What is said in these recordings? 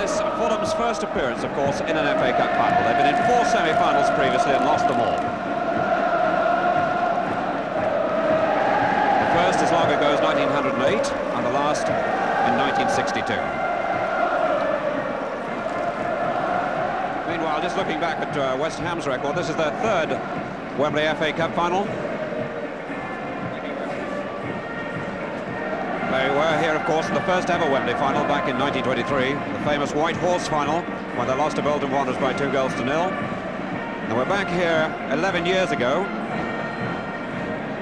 is Fulham's first appearance, of course, in an FA Cup final. They've been in 4 semi-finals previously and lost them all. The first as long ago as 1908 and the last in 1962. Meanwhile, just looking back at West Ham's record, this is their 3rd Wembley FA Cup final. They were here, of course, in the first ever Wembley final back in 1923, the famous White Horse final, when they lost to Bolton Wanderers by 2-0. And we're back here 11 years ago,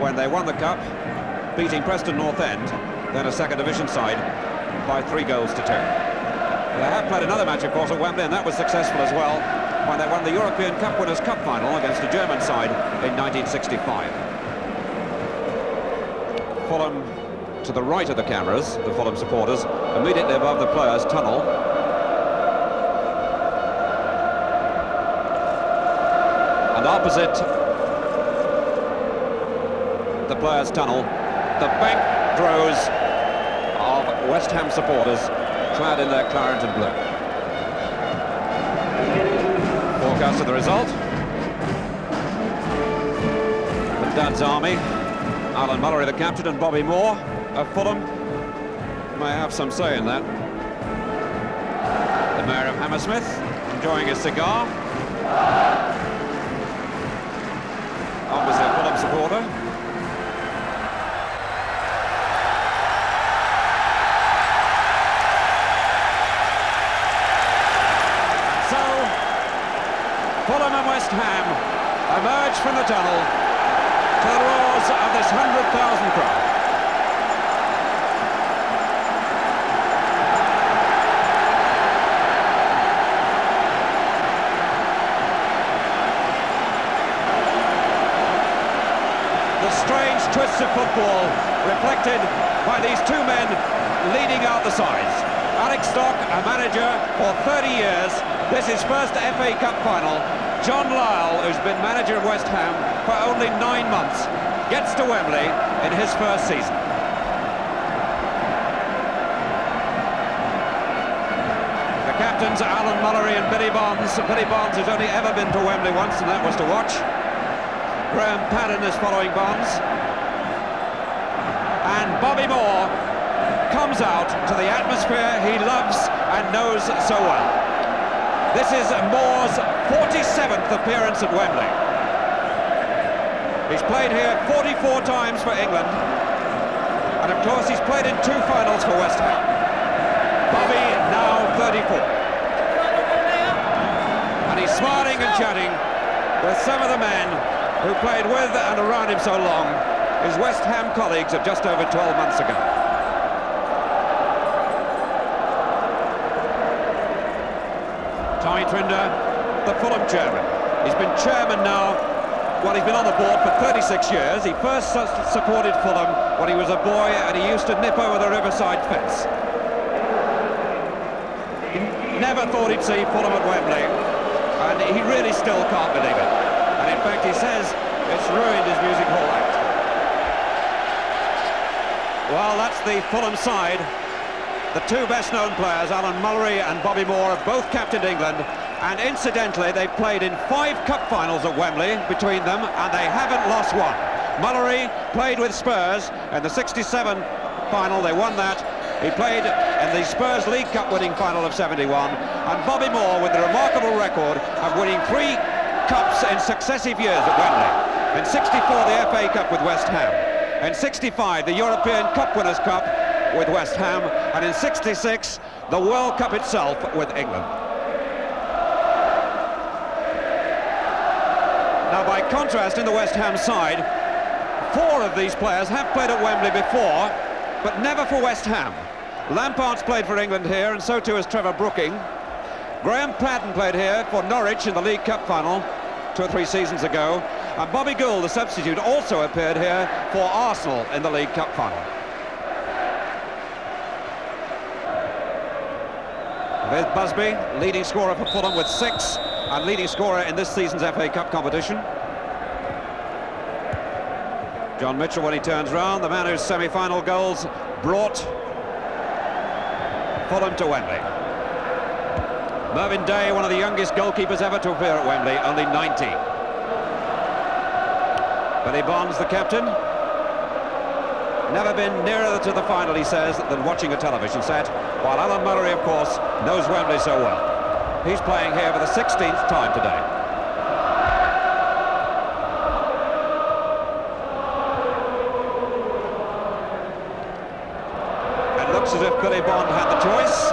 when they won the Cup, beating Preston North End, then a second division side, by 3-2. They have played another match, of course, at Wembley, and that was successful as well, when they won the European Cup Winners' Cup final against the German side in 1965. Fulham to the right of the cameras, the Fulham supporters, immediately above the players' tunnel. And opposite the players' tunnel, the bank rows of West Ham supporters clad in their claret and blue. Forecast of the result. The Dad's Army, Alan Mullery the captain, and Bobby Moore of Fulham may have some say in that. The Mayor of Hammersmith enjoying his cigar. Obviously a Fulham supporter. And so Fulham and West Ham emerge from the tunnel to the roars of this 100,000 crowd. Strange twists of football reflected by these two men leading out the sides. Alex Stock, a manager for 30 years. This is first FA Cup final. John Lyall, who's been manager of West Ham for only 9 months, gets to Wembley in his first season. The captains, Alan Mullery and Billy Bonds. Billy Bonds has only ever been to Wembley once, and that was to watch. Graham Paddon is following Bonds. And Bobby Moore comes out to the atmosphere he loves and knows so well. This is Moore's 47th appearance at Wembley. He's played here 44 times for England. And of course he's played in 2 finals for West Ham. Bobby now 34. And he's smiling and chatting with some of the men who played with and around him so long, his West Ham colleagues of just over 12 months ago. Tommy Trinder, the Fulham chairman. He's been chairman now, well, he's been on the board for 36 years. He first supported Fulham when he was a boy and he used to nip over the Riverside fence. He never thought he'd see Fulham at Wembley, and he really still can't believe it. And in fact, he says it's ruined his music hall act. Well, that's the Fulham side. The 2 best-known players, Alan Mullery and Bobby Moore, have both captained England. And incidentally, they've played in 5 cup finals at Wembley between them, and they haven't lost one. Mullery played with Spurs in the 67 final. They won that. He played in the Spurs League Cup winning final of 71. And Bobby Moore with the remarkable record of winning 3 cups in successive years at Wembley. In 64, the FA Cup with West Ham. In 65, the European Cup Winners' Cup with West Ham. And in 66, the World Cup itself with England. Now, by contrast, in the West Ham side, 4 of these players have played at Wembley before, but never for West Ham. Lampard's played for England here, and so too has Trevor Brooking. Graham Paddon played here for Norwich in the League Cup final 2 or 3 seasons ago. And Bobby Gould, the substitute, also appeared here for Arsenal in the League Cup final. There's Busby, leading scorer for Fulham with 6, and leading scorer in this season's FA Cup competition. John Mitchell, when he turns round, the man whose semi-final goals brought Fulham to Wembley. Mervyn Day, one of the youngest goalkeepers ever to appear at Wembley, only 19. Billy Bonds, the captain. Never been nearer to the final, he says, than watching a television set, while Alan Mullery, of course, knows Wembley so well. He's playing here for the 16th time today. It looks as if Billy Bond had the choice,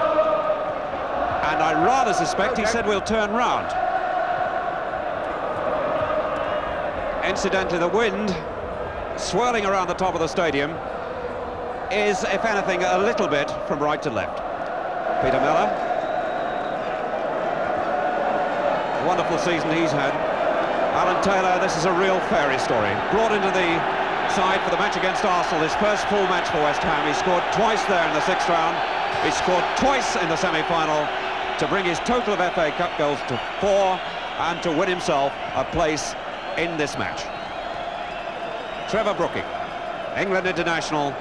and I rather suspect he said we'll turn round. Incidentally, the wind swirling around the top of the stadium is, if anything, a little bit from right to left. Peter Miller. Wonderful season he's had. Alan Taylor, this is a real fairy story. Brought into the side for the match against Arsenal, his first full match for West Ham. He scored twice there in the 6th round. He scored twice in the semi-final to bring his total of FA Cup goals to 4 and to win himself a place in this match. Trevor Brooking, England international,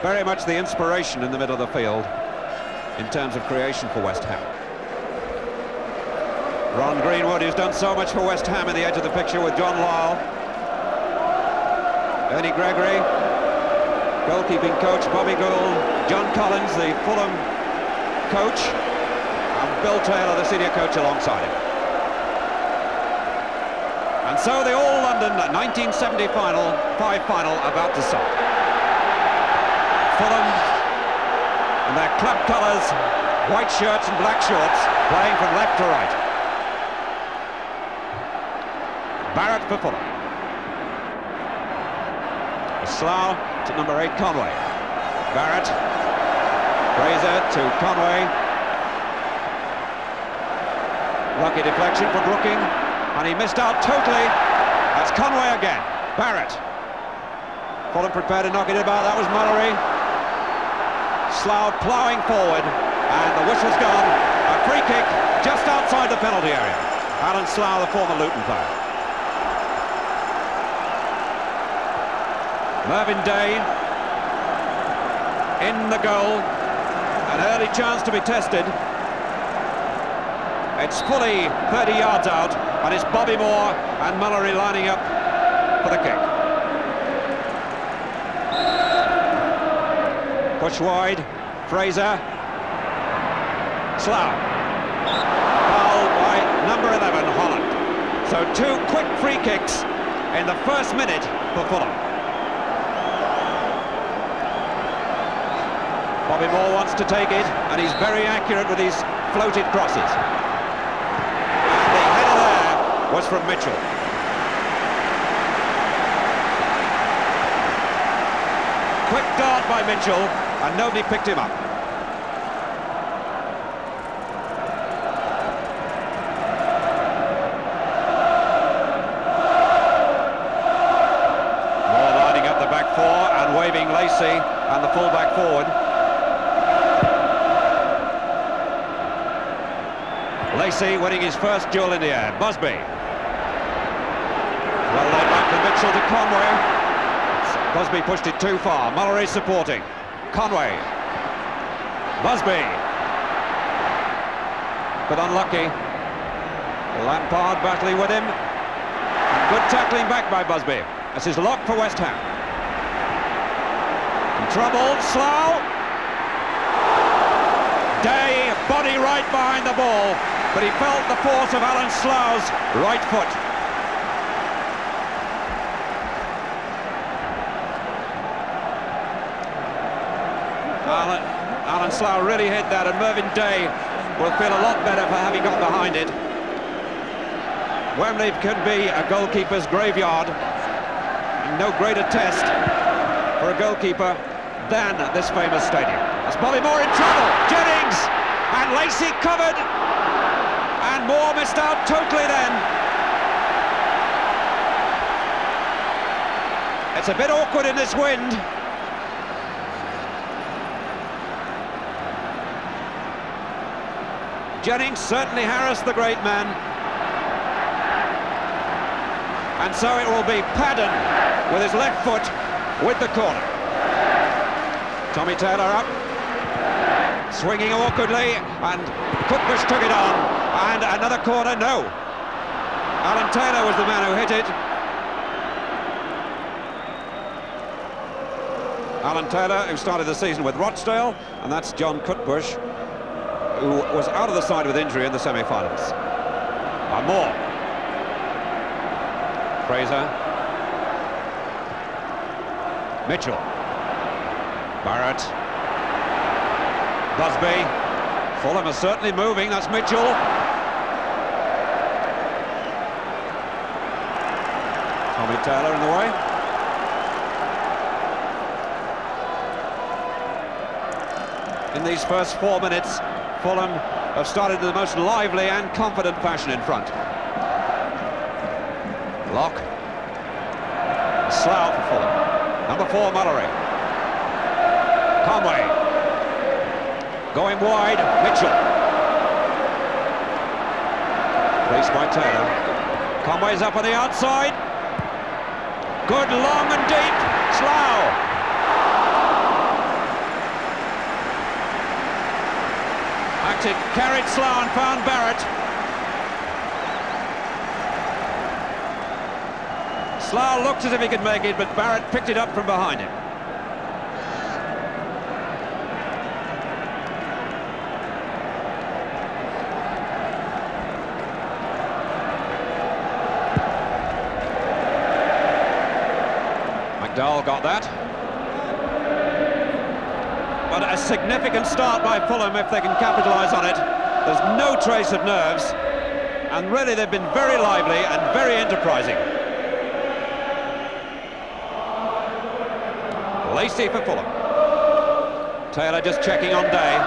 very much the inspiration in the middle of the field in terms of creation for West Ham. Ron Greenwood, who's done so much for West Ham in the edge of the picture with John Lyle. Ernie Gregory, goalkeeping coach Bobby Gould, John Collins, the Fulham coach, and Bill Taylor, the senior coach, alongside him. And so the All-London 1970 final about to start. Fulham, in their club colours, white shirts and black shorts, playing from left to right. Barrett for Fulham. Slough to number 8, Conway. Barrett. Fraser to Conway. Lucky deflection for Brooking, and he missed out totally. That's Conway again. Barrett. Fulham prepared to knock it about. That was Mullery. Slough ploughing forward, and the whistle's gone. A free kick just outside the penalty area. Alan Slough, the former Luton player. Mervyn Day in the goal. An early chance to be tested. It's fully 30 yards out, and it's Bobby Moore and Mullery lining up for the kick. Push wide, Fraser. Slough. Foul by number 11, Holland. So 2 quick free kicks in the first minute for Fulham. Bobby Moore wants to take it, and he's very accurate with his floated crosses. And the header there was from Mitchell. Quick dart by Mitchell, and nobody picked him up. Moore lining up the back four and waving Lacey and the full-back forward. Lacey winning his first duel in the air. Busby. Well laid back to Mitchell to Conway. Busby pushed it too far. Mullery supporting. Conway. Busby. But unlucky. Lampard battling with him. And good tackling back by Busby. This is locked for West Ham. In trouble, Slough. Day, body right behind the ball, but he felt the force of Alan Slough's right foot. Alan Slough really hit that, and Mervyn Day will feel a lot better for having got behind it. Wembley could be a goalkeeper's graveyard, and no greater test for a goalkeeper than this famous stadium. That's Bobby Moore in trouble. Jennings and Lacey covered, and Moore missed out totally then. It's a bit awkward in this wind. Jennings certainly harassed the great man. And so it will be Padden with his left foot with the corner. Tommy Taylor up. Swinging awkwardly, and Cookbush took it on, and another corner, no. Alan Taylor was the man who hit it. Alan Taylor, who started the season with Rochdale, and that's John Cookbush, who was out of the side with injury in the semi-finals. Moore. Fraser. Mitchell. Barrett. Busby. Fulham are certainly moving, that's Mitchell. Tommy Taylor in the way. In these first 4 minutes, Fulham have started in the most lively and confident fashion in front. Lock. Slough for Fulham. Number 4, Mallory. Conway. Going wide, Mitchell. Placed by Taylor. Conway's up on the outside. Good, long and deep. Slough. Acted, carried Slough and found Barrett. Slough looked as if he could make it, but Barrett picked it up from behind him. McDowell got that. But a significant start by Fulham if they can capitalise on it. There's no trace of nerves, and really they've been very lively and very enterprising. Lacey for Fulham. Taylor just checking on Day.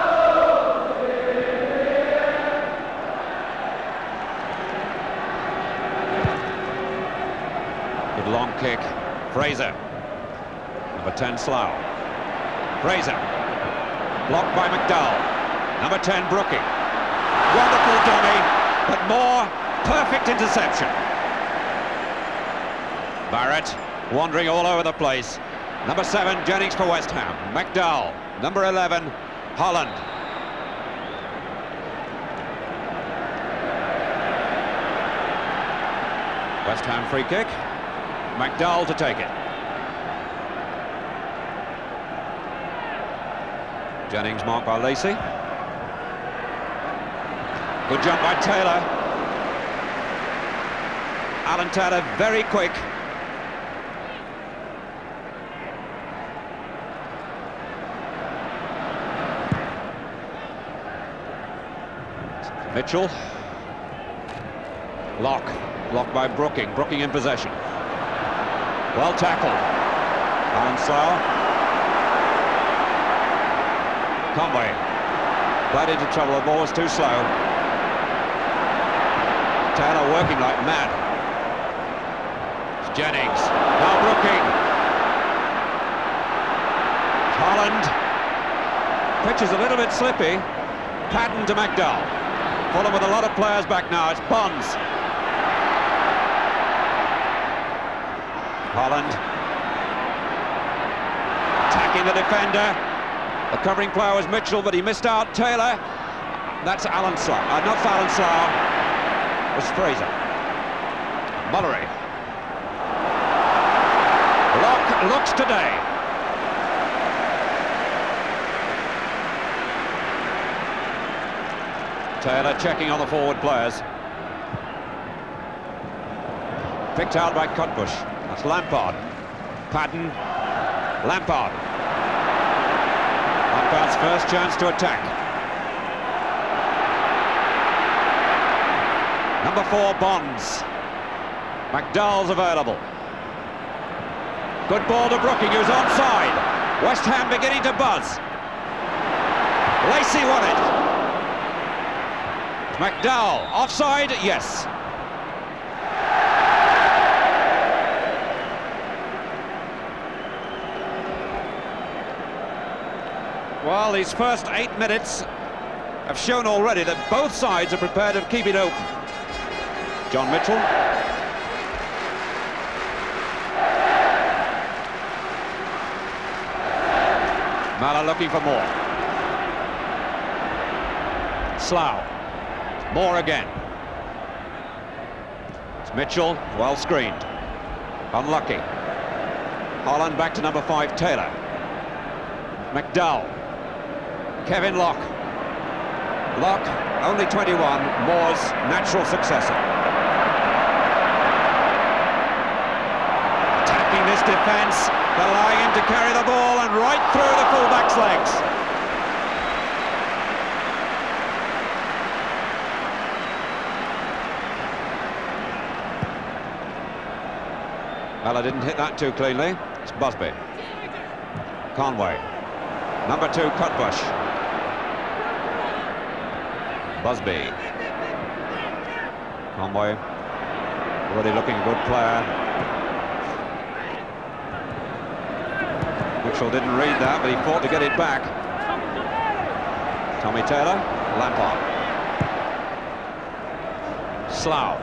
Good long kick. Fraser. Number 10, Slough. Fraser. Blocked by McDowell. Number 10, Brooking. Wonderful dummy, but more perfect interception. Barrett wandering all over the place. Number 7, Jennings for West Ham. McDowell. Number 11, Holland. West Ham free kick. McDowell to take it. Jennings marked by Lacey. Good jump by Taylor. Alan Taylor very quick. Mitchell. Locked by Brooking. Brooking in possession. Well tackled. Alan Slough. Conway. Played into trouble, the ball was too slow. Taylor working like mad. It's Jennings. Now Brooking. Holland. Pitch is a little bit slippy. Patton to McDowell. Fulham with a lot of players back now. It's Bonds. Holland. Attacking the defender. The covering player was Mitchell, but he missed out. Taylor. That's Alan Slough. Not Alan Slough. It was Fraser. Mullery. Lock looks today. Taylor checking on the forward players. Picked out by Cookbush. That's Lampard. Patton. Lampard. Lampard's first chance to attack. Number 4, Bonds. McDowell's available. Good ball to Brooking, who's onside. West Ham beginning to buzz. Lacey won it. McDowell, offside, yes. Well, these first 8 minutes have shown already that both sides are prepared to keep it open. John Mitchell. Mala looking for more. Slough. Moore again. It's Mitchell, well screened. Unlucky. Holland back to number 5, Taylor. McDowell. Kevin Locke. Locke, only 21, Moore's natural successor. Attacking this defence, allowing him to carry the ball and right through the fullback's legs. Well, I didn't hit that too cleanly. It's Busby. Conway. Number 2, Cutbush. Busby. Conway. Already looking a good player. Mitchell didn't read that, but he fought to get it back. Tommy Taylor. Lampard. Slough.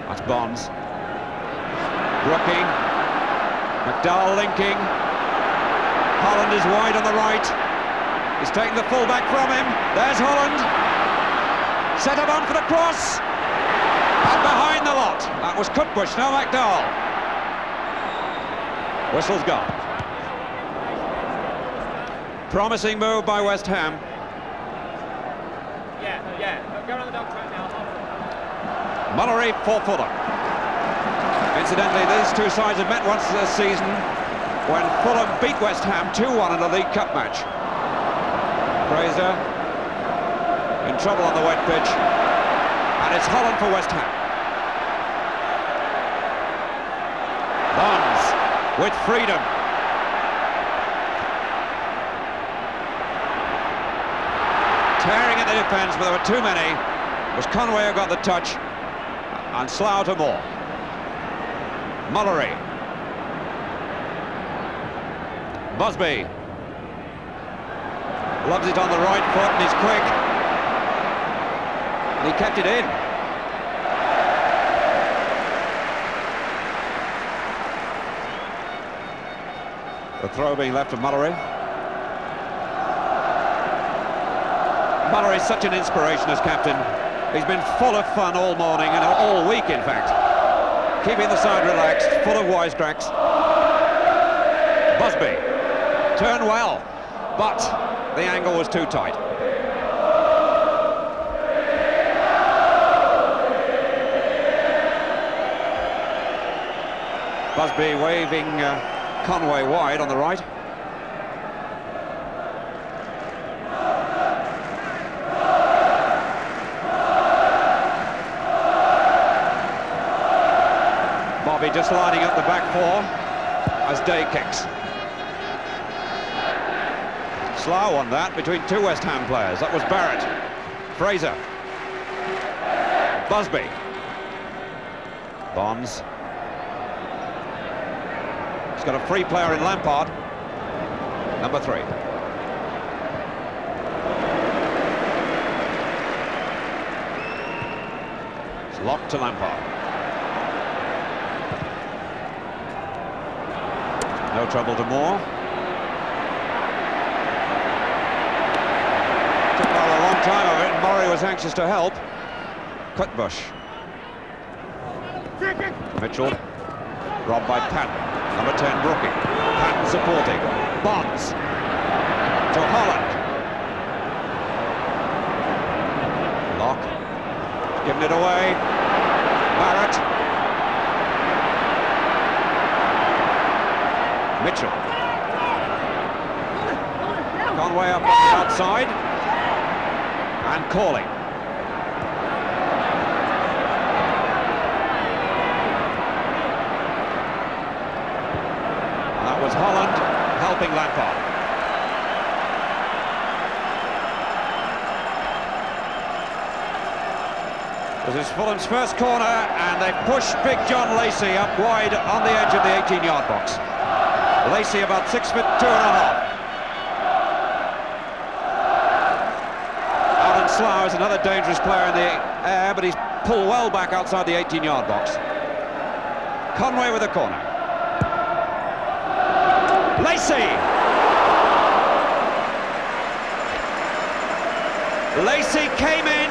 That's Bonds. Brooking. McDowell linking. Holland is wide on the right. He's taking the fullback from him. There's Holland. Set up on for the cross. And behind the lot. That was Cutbush, now McDowell. Whistle's gone. Promising move by West Ham. Go around the dog track now. Mullery for Fulham. Incidentally, these two sides have met once this season when Fulham beat West Ham 2-1 in a League Cup match. Fraser in trouble on the wet pitch, and it's Holland for West Ham. Bonds with freedom. Tearing at the defence, but there were too many. It was Conway who got the touch, and Slough to Moore. Mullery. Busby. Loves it on the right foot and he's quick. And he kept it in. The throw being left to Mullery. Mullery is such an inspiration as captain. He's been full of fun all morning and all week, in fact. Keeping the side relaxed, full of wisecracks. Busby turned well, but the angle was too tight. Busby waving Conway wide on the right. Bobby just lining up the back four as Day kicks. Slough on that between two West Ham players. That was Barrett. Fraser. Busby. Bonds. He's got a free player in Lampard. Number 3. It's locked to Lampard. No trouble to Moore. Took rather a long time of it, and Murray was anxious to help. Cutbush. Mitchell. Robbed by Patton. Number 10, Brooking. Patton supporting. Bonds. To Holland. Locke. Giving it away. Barrett. Mitchell. Conway up on the outside. And calling. And that was Holland helping Lampard. This is Fulham's first corner, and they've pushed Big John Lacey up wide on the edge of the 18-yard box. Lacey about 6'2½". Alan Slough is another dangerous player in the air, but he's pulled well back outside the 18-yard box. Conway with the corner. Lacey! Lacey came in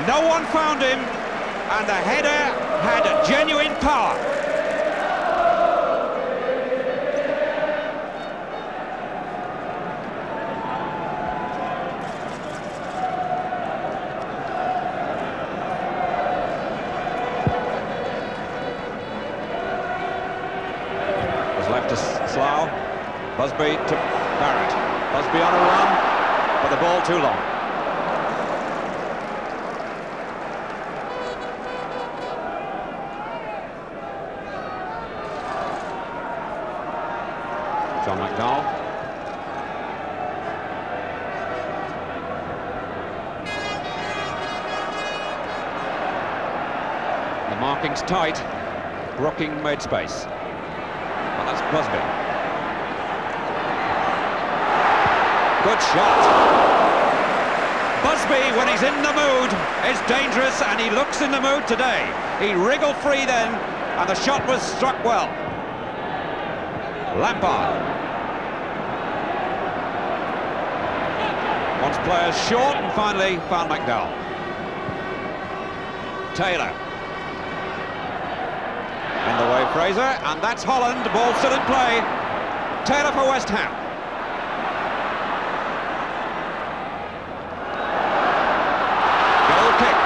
No one found him, and the header had genuine power. Was left to Slough. Busby to Barrett. Busby on a run, but the ball too long. John McDowell. The marking's tight. Brooking made space. Well, that's Busby. Good shot. Busby, when he's in the mood, is dangerous, and he looks in the mood today. He wriggled free then, and the shot was struck well. Lampard. Wants players short and finally found McDowell. Taylor. In the way, Fraser, and that's Holland. The ball still in play. Taylor for West Ham. Goal kick.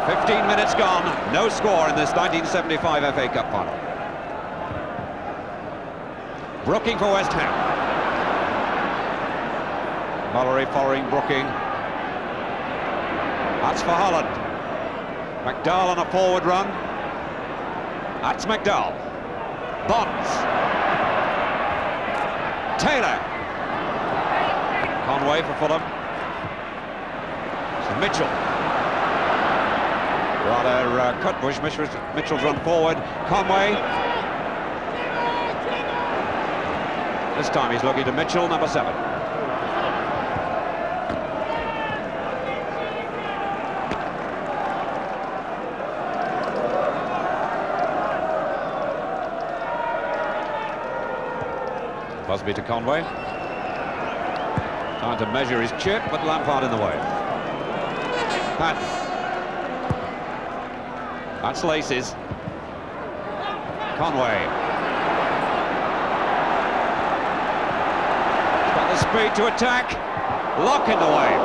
"15 minutes gone, no score in this 1975 FA Cup final. Brooking for West Ham. Mullery following Brooking. That's for Holland. McDowell on a forward run. That's McDowell. Bonds. Taylor. Conway for Fulham. So Mitchell. Rather Cutbush. Mitchell's run forward. Conway. This time he's looking to Mitchell, number 7. Busby to Conway. Trying to measure his chip, but Lampard in the way. Patton. That's Laces. Conway. Speed to attack. Lock in the way.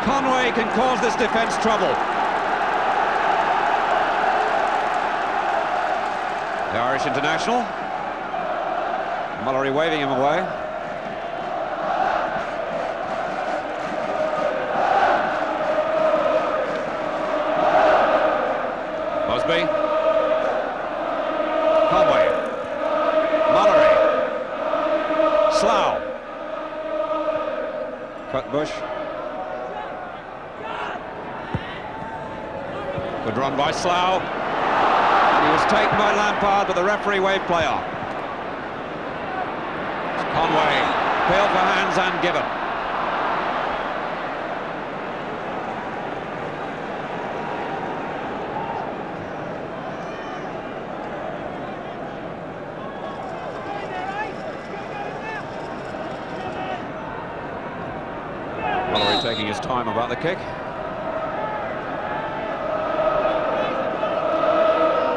Conway can cause this defence trouble. The Irish international. Mullery waving him away. Busby. Conway. Mullery. Slough. Cutbush. Good run by Slough. And he was taken by Lampard, but the referee waved play on. Conway. Appeal for hands and given. Mullery taking his time about the kick.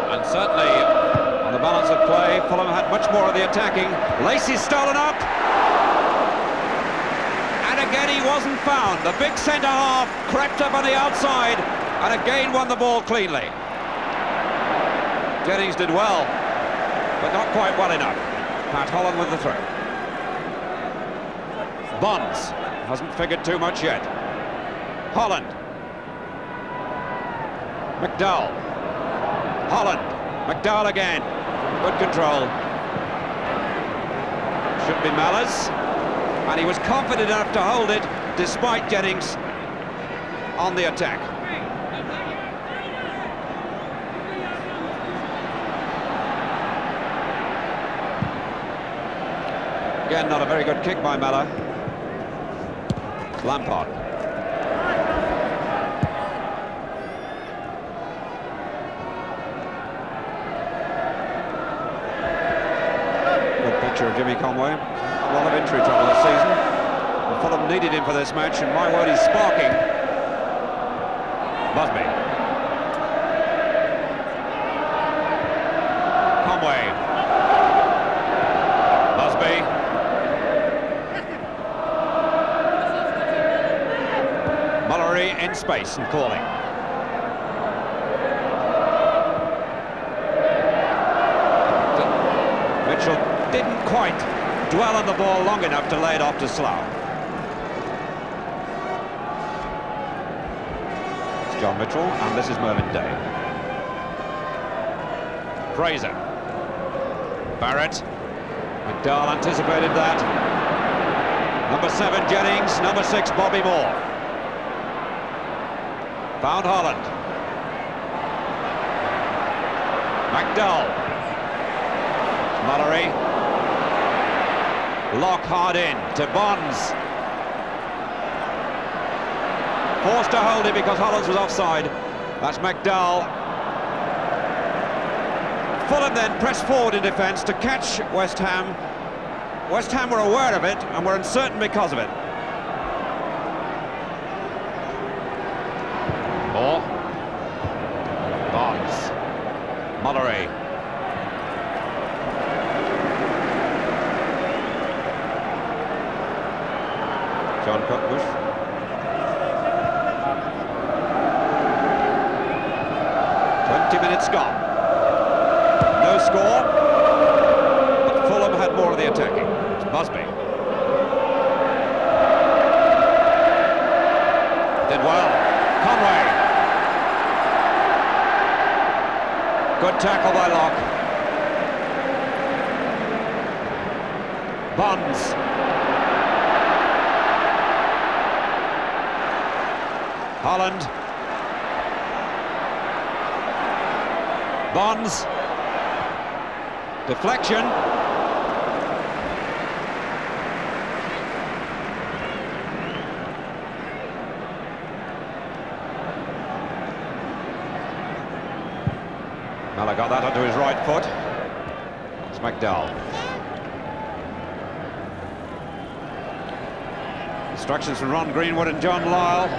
And certainly, on the balance of play, Fulham had much more of the attacking. Lacey's stolen up. And again he wasn't found. The big centre-half crept up on the outside and again won the ball cleanly. Jennings did well, but not quite well enough. Pat Holland with the throw. Bonds. Hasn't figured too much yet. Holland. McDowell. Holland. McDowell again. Good control. Should be Mellors. And he was confident enough to hold it despite Jennings on the attack. Again, not a very good kick by Mellor. Lampard. Jimmy Conway. A lot of injury trouble this season. And Fulham needed him for this match, and my word, he's sparking. Busby. Conway. Busby. Mullery in space and calling. Mitchell didn't quite dwell on the ball long enough to lay it off to Slough. It's John Mitchell, and this is Mervyn Day. Fraser. Barrett. McDowell anticipated that. Number 7, Jennings. Number 6, Bobby Moore. Found Holland. McDowell. Mullery. Lock hard in to Bonds. Forced to hold it because Hollands was offside. That's McDowell. Fulham then pressed forward in defence to catch West Ham. West Ham were aware of it and were uncertain because of it. Moore. Bonds. Mullery. John Cockbush. Minutes gone. No score, but Fulham had more of the attacking. It's Busby. Did well. Conway. Good tackle by Locke. Bonds. Holland. Bonds. Deflection. Miller got that onto his right foot. It's McDowell. Instructions from Ron Greenwood and John Lyle.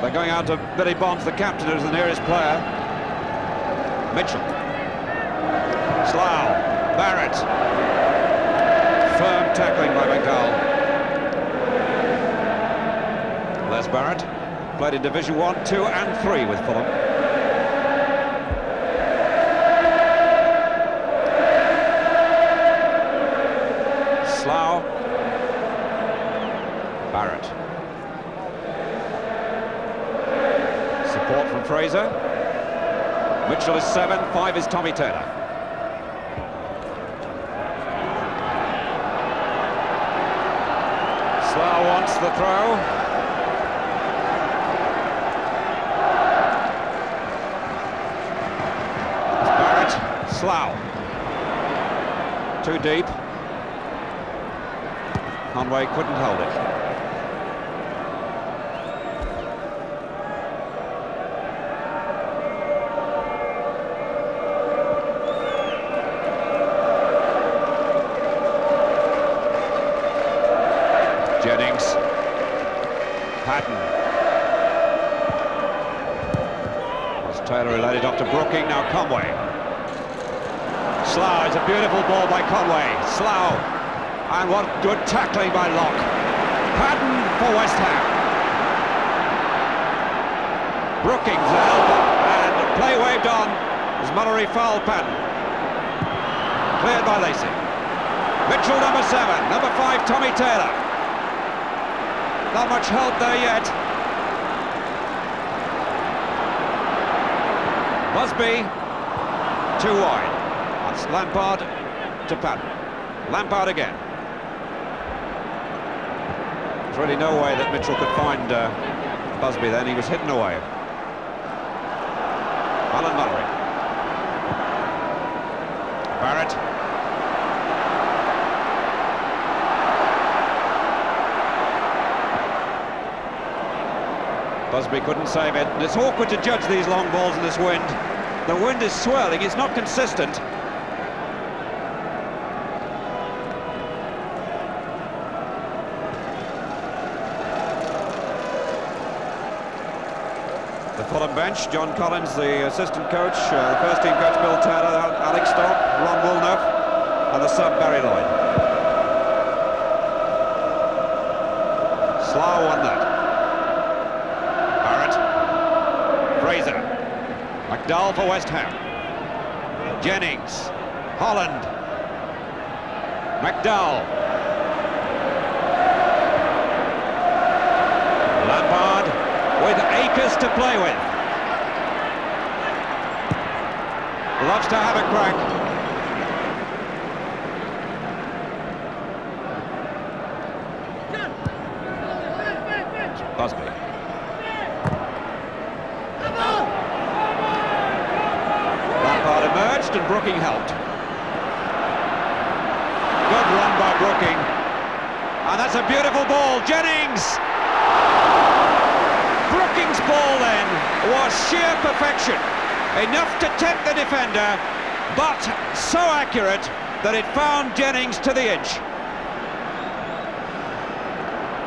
They're going out to Billy Bonds, the captain, who's the nearest player. Mitchell. Slough. Barrett. Firm tackling by McDowell. Les Barrett. Played in Division 1, 2 and 3 with Fulham. Slough. Barrett. Support from Fraser. Mitchell is 7, 5 is Tommy Taylor. Slough wants the throw. Barrett, Slough. Too deep. Conway couldn't hold it. Jennings. Patton. As Taylor laid it off to Brooking, now Conway. Slough, it's a beautiful ball by Conway. Slough. And what good tackling by Locke. Patton for West Ham. Brookings the helper. And play waved on as Mullery fouled Patton. Cleared by Lacey. Mitchell, number 7. Number 5, Tommy Taylor. Not much help there yet. Busby, too wide. That's Lampard to Patton. Lampard again. There's really no way that Mitchell could find Busby then. He was hidden away. Alan Mullery. Barrett. Busby couldn't save it, and it's awkward to judge these long balls in this wind. The wind is swirling, it's not consistent. Fulham bench, John Collins, the assistant coach, the first team coach Bill Taylor, Alex Stock, Ron Woolnough, and the sub Barry Lloyd. Slough won that. Barrett, Fraser, McDowell for West Ham, Jennings, Holland, McDowell, Lampard with acres to play with. Loves to have a crack. Busby. Lampard emerged and Brooking helped. Good run by Brooking. And that's a beautiful ball. Jennings! Brooking's ball then was sheer perfection. Enough to tempt the defender, but so accurate that it found Jennings to the inch.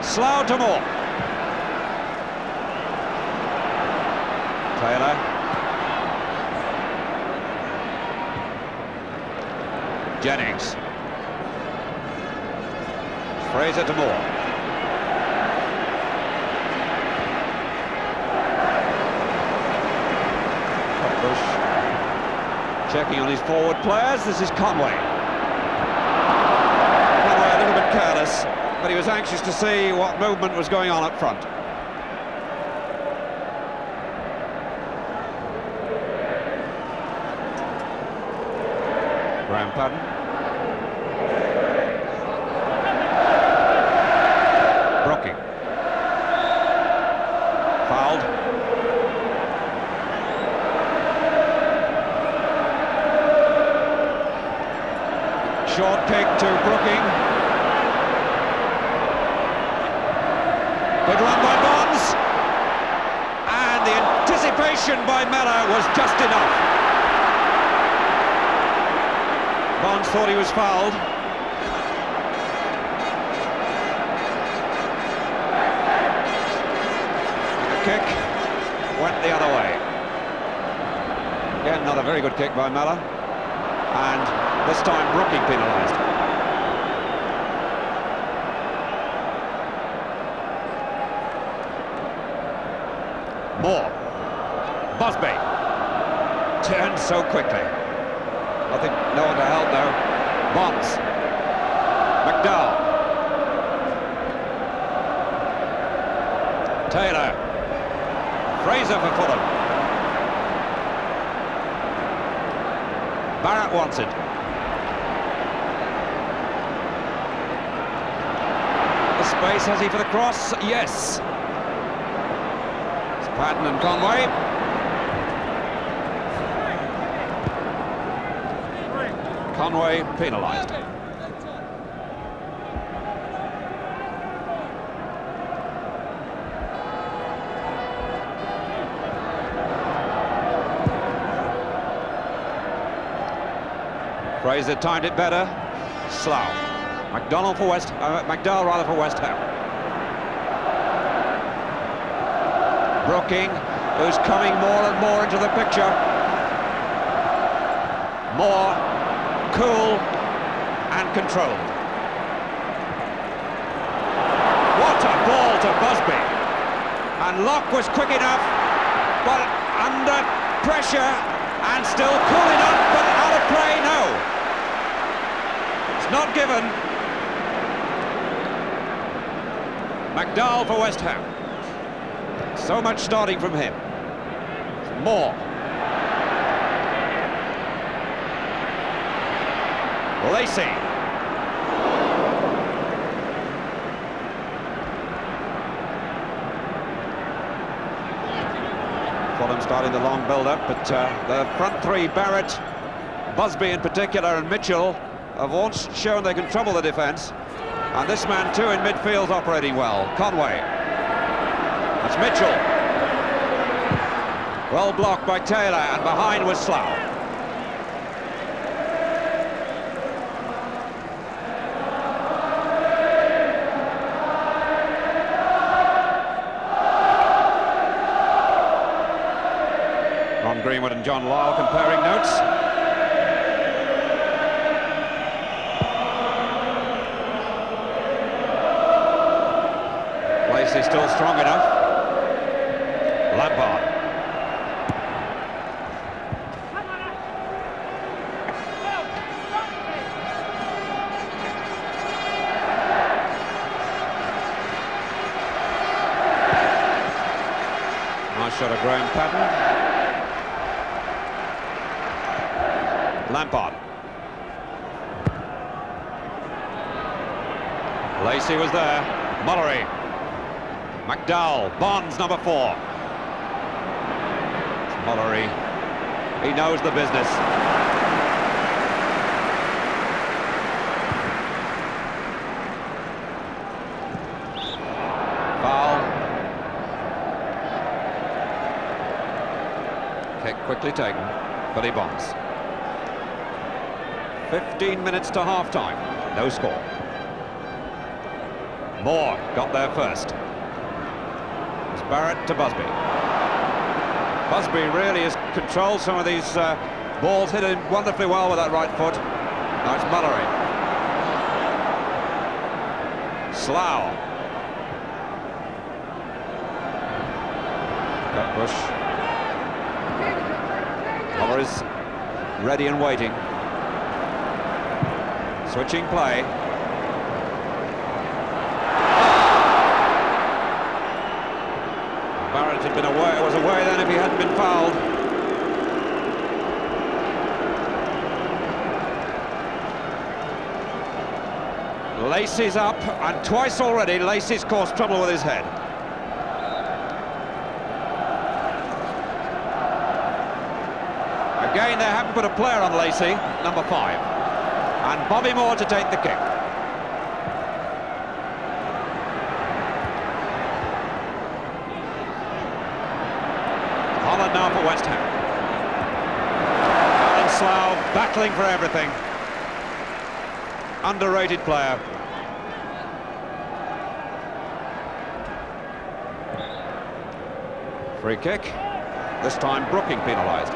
Slough to Moore. Taylor. Jennings. Fraser to Moore. Bush checking on his forward players. This is Conway. Conway a little bit careless, but he was anxious to see what movement was going on up front. Graham Paddon. Brooking. Fouled. Short kick to Brooking. Good run by Bonds. And the anticipation by Mellor was just enough. Bonds thought he was fouled. The kick went the other way. Again, not a very good kick by Mellor. And this time Brooking penalised. Moore. Busby. Turned so quickly. Nothing, no one to help now. Bonds. McDowell. Taylor. Fraser for Fulham. Barrett wants it. The space, has he for the cross? Yes. It's Patton and Conway. Conway penalised. Fraser timed it better. Slough. McDowell for West Ham. Brooking, who's coming more and more into the picture. Moore, cool and controlled. What a ball to Busby. And Locke was quick enough, but under pressure and still cool enough, but out of play, no. It's not given. McDowell for West Ham. So much starting from him. Moore. Lacey. Fulham starting the long build-up, but the front three, Barrett, Busby in particular, and Mitchell, have once shown they can trouble the defence. And this man too in midfield's operating well. Conway. That's Mitchell. Well blocked by Taylor, and behind was Slough. Greenwood and John Lyle comparing notes. Lacey still strong enough. Lampard. Nice shot of Graham Patton. Lampard. Lacey was there. Mullery. McDowell. Bonds, number 4. It's Mullery. He knows the business. Foul. Kick quickly taken. Billy Bonds. 15 minutes to half-time. No score. Moore got there first. It's Barrett to Busby. Busby really has controlled some of these balls, hit him wonderfully well with that right foot. Now it's Mullery. Slough. Cutbush. Mullery's ready and waiting. Switching play. Barrett had been away, was away then if he hadn't been fouled. Lacey's up, and twice already Lacey's caused trouble with his head. Again, they haven't put a player on Lacey, number 5. And Bobby Moore to take the kick. Holland now for West Ham. And Slough battling for everything. Underrated player. Free kick. This time Brooking penalised.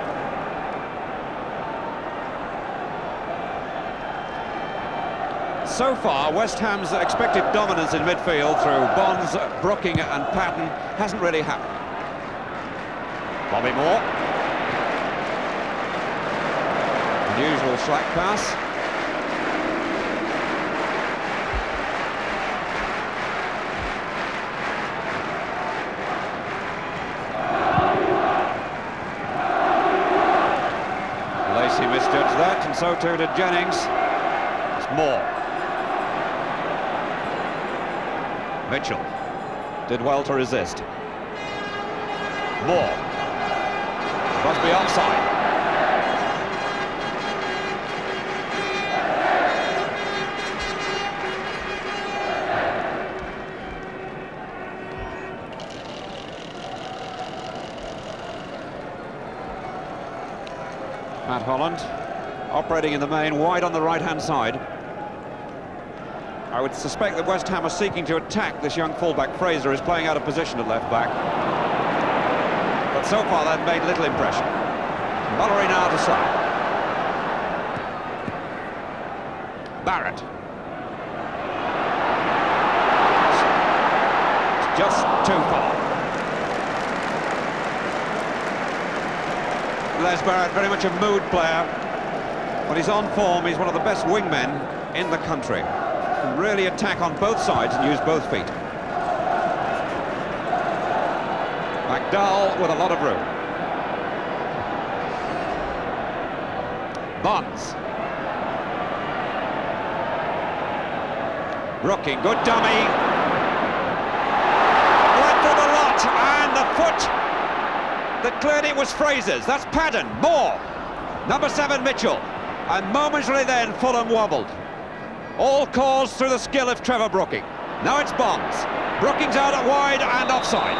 So far, West Ham's expected dominance in midfield through Bonds, Brooking and Patton hasn't really happened. Bobby Moore. Unusual slack pass. Lacey misjudged that, and so too did Jennings. It's Moore. Mitchell did well to resist. Moore. Must be offside. Matt Holland operating in the main wide on the right-hand side. I would suspect that West Ham are seeking to attack this young fullback. Fraser is playing out of position at left-back. But so far they've made little impression. Mullery now to Slough. Barrett. It's just too far. Les Barrett, very much a mood player. When he's on form, he's one of the best wingmen in the country. Can really attack on both sides and use both feet. McDowell with a lot of room. Bonds. Brooking, good dummy. Went for the lot, and the foot that cleared it was Fraser's. That's Patton. Moore. Number 7, Mitchell. And momentarily then, Fulham wobbled. All caused through the skill of Trevor Brooking. Now it's Bonds. Brooking's out at wide and offside.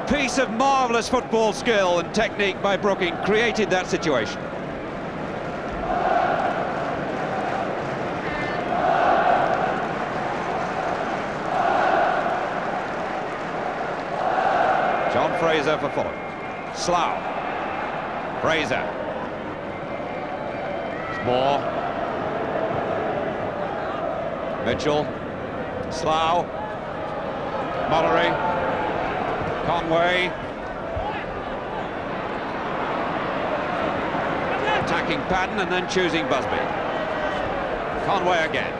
Piece of marvellous football skill and technique by Brooking created that situation. John Fraser for Fulham. Slough. Fraser. Moore. Mitchell. Slough. Mullery. Conway. Attacking Patton and then choosing Busby. Conway again.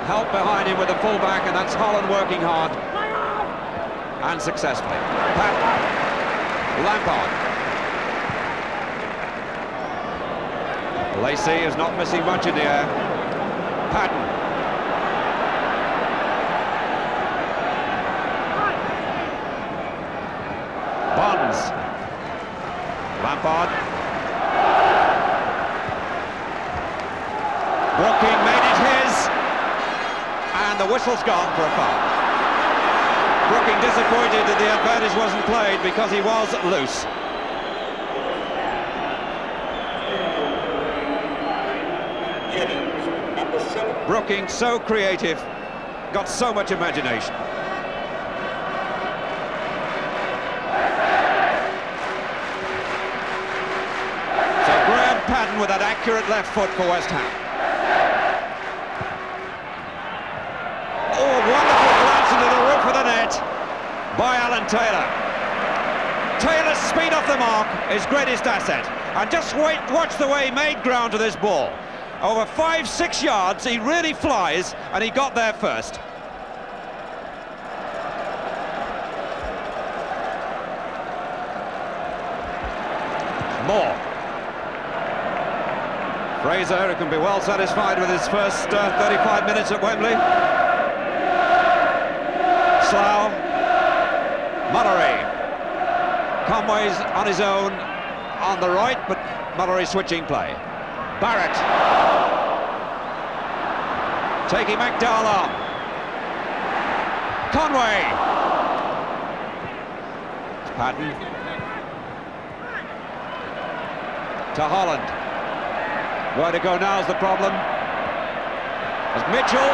Help behind him with the fullback, and that's Holland working hard. And successfully. Patton. Lampard. Lacey is not missing much in the air. Patton. Bonds. Lampard. Brooking made it his. And the whistle's gone for a foul. Brooking disappointed that the advantage wasn't played because he was loose. Brooking, so creative, got so much imagination. So Graham Patton with that accurate left foot for West Ham. Oh, wonderful glance into the roof of the net by Alan Taylor. Taylor's speed off the mark, his greatest asset. And just watch the way he made ground to this ball. Over 5-6 yards, he really flies, and he got there first. Moore. Fraser, who can be well satisfied with his first 35 minutes at Wembley. Slough. Mullery. Conway's on his own on the right, but Mullery switching play. Barrett. Taking McDowell on. Conway. Patton. To Holland. Where to go now is the problem. It's Mitchell,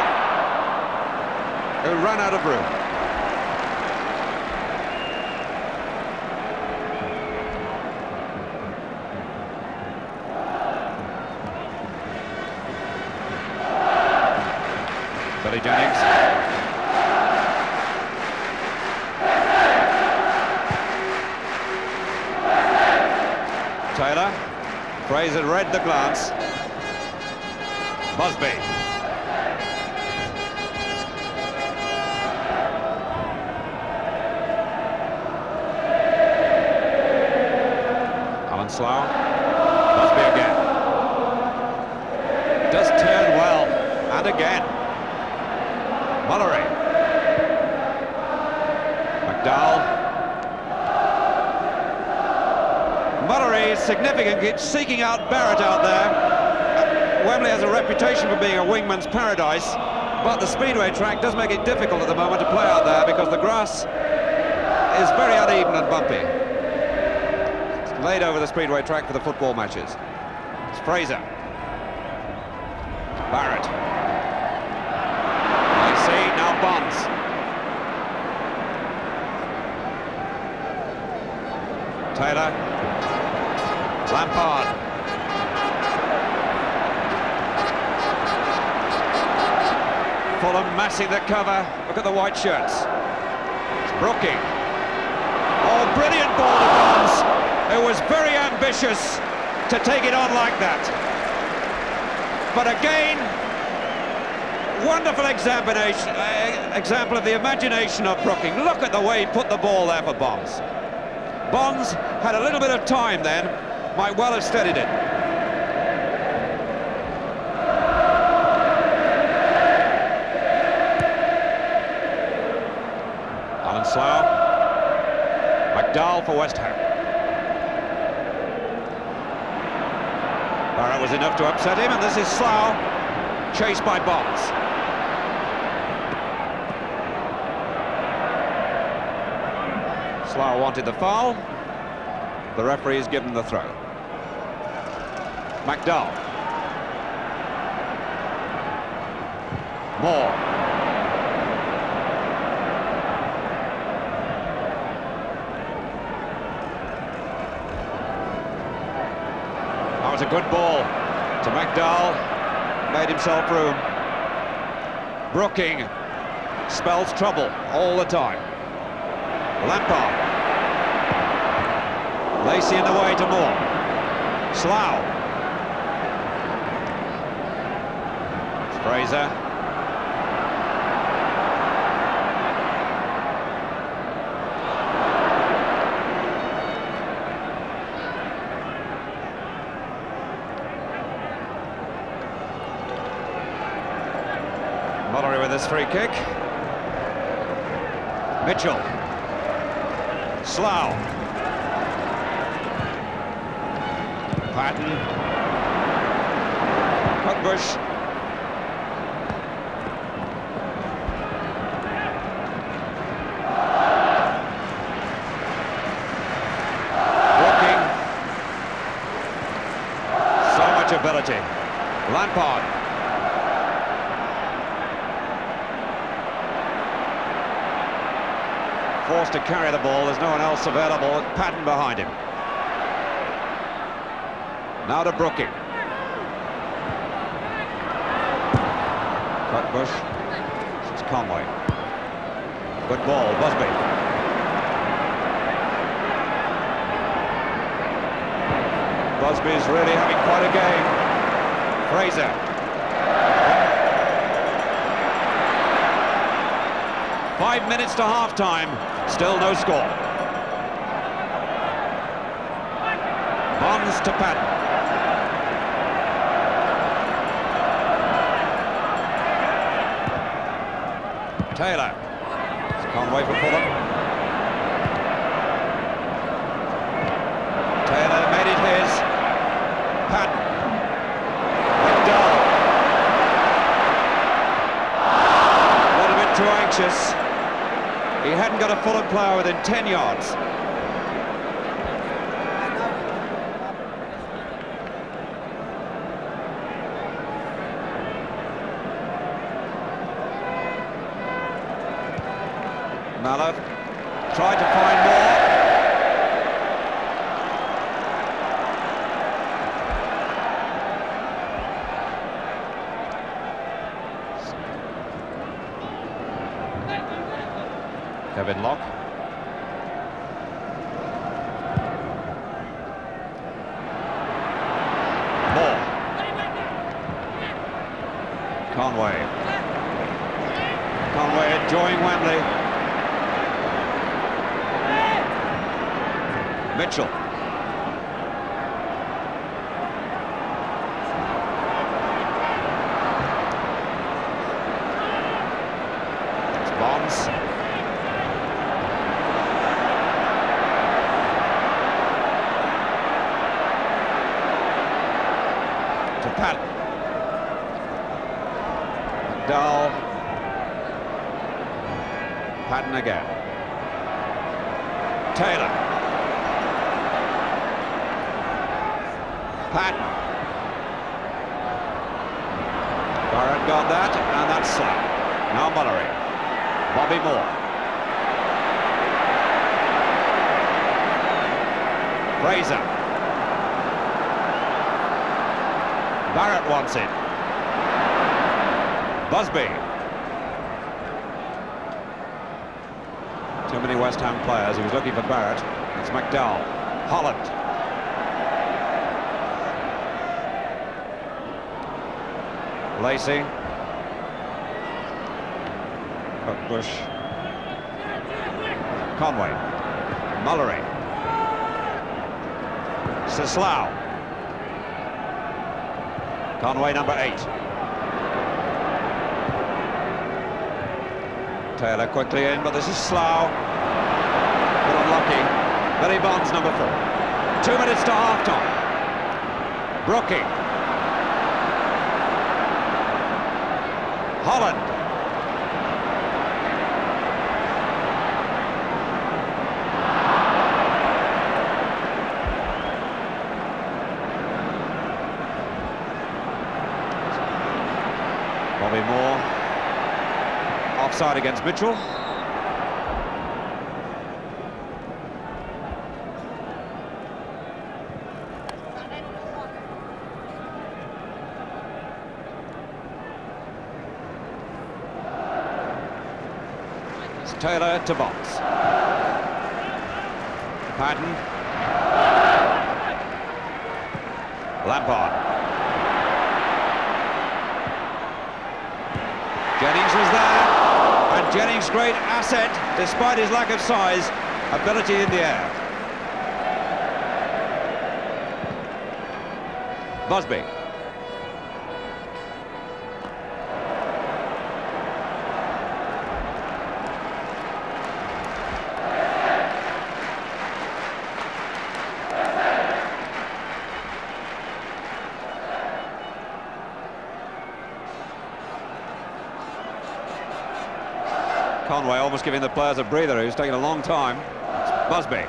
who ran out of room. Billy Jennings. Taylor. Fraser read the glance. Busby. Alan Slough. Busby again. Does turn well. And again. Mullery. McDowell. Mullery is significant, keeps seeking out Barrett out there. Wembley has a reputation for being a wingman's paradise, but the speedway track does make it difficult at the moment to play out there because the grass is very uneven and bumpy. It's laid over the speedway track for the football matches. It's Fraser. Barrett. Now Bonds. Taylor. Lampard. Fulham massing the cover. Look at the white shirts. It's Brooking. Oh, brilliant ball to Bonds. It was very ambitious to take it on like that. But again, wonderful example of the imagination of Brooking. Look at the way he put the ball there for Bonds. Bonds had a little bit of time then, might well have steadied it. Alan Slough. McDowell for West Ham. Barrett was enough to upset him, and this is Slough, chased by Bonds. Slough wanted the foul. The referee has given the throw. McDowell. Moore. There's a good ball to McDowell, made himself room. Brooking spells trouble all the time. Lampard. Lacey in the way to Moore. Slough. Fraser. Mullery with his free kick. Mitchell. Slough. Patton. Cockbush. Brooking. So much ability. Lampard. Forced to carry the ball, there's no one else available. Patton behind him. Now to Brooking. Cockbush. This is Conway. Good ball, Busby. Busby's really having quite a game. Fraser. Five minutes to half-time, still no score. Bonds to Patton. Taylor. It's Conway for Fulham. Taylor made it his. Patton. McDowell. A little bit too anxious. He hadn't got a Fulham player within 10 yards. Malov tried to find more. Kevin Locke. Moore. Conway. Conway enjoying Wembley. Mitchell. It's Bonds. To Patton. McDowell. Patton again. Taylor. Patton. Barrett got that, and that's Slough. Now Mullery. Bobby Moore. Fraser. Barrett wants it. Busby. Too many West Ham players. He was looking for Barrett. It's McDowell. Holland. Lacey. Cockbush. Conway. Mullery. Slough. Conway, number 8. Taylor quickly in, but this is Slough. But unlucky. Billy Bonds, number 4. 2 minutes to half-time. Brooking. Holland. Bobby Moore. Offside against Mitchell. Taylor to Bonds. Patton. Lampard. Jennings was there, and Jennings' great asset, despite his lack of size, ability in the air. Busby. Conway almost giving the players a breather, who's taken a long time. It's Busby.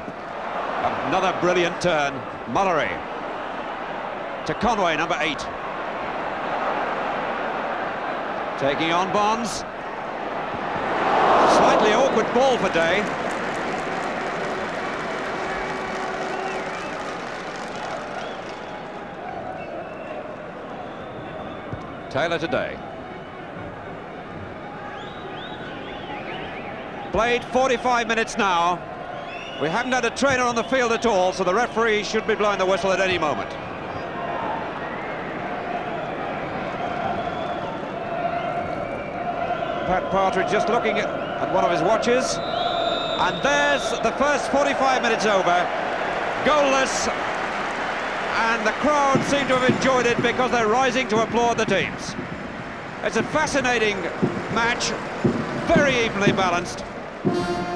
Another brilliant turn. Mullery. To Conway, number 8. Taking on Bonds. Slightly awkward ball for Day. Taylor to Day. Played 45 minutes now. We haven't had a trainer on the field at all, so the referee should be blowing the whistle at any moment. Pat Partridge just looking at one of his watches, and there's the first 45 minutes over, goalless, and the crowd seem to have enjoyed it because they're rising to applaud the teams. It's a fascinating match, very evenly balanced.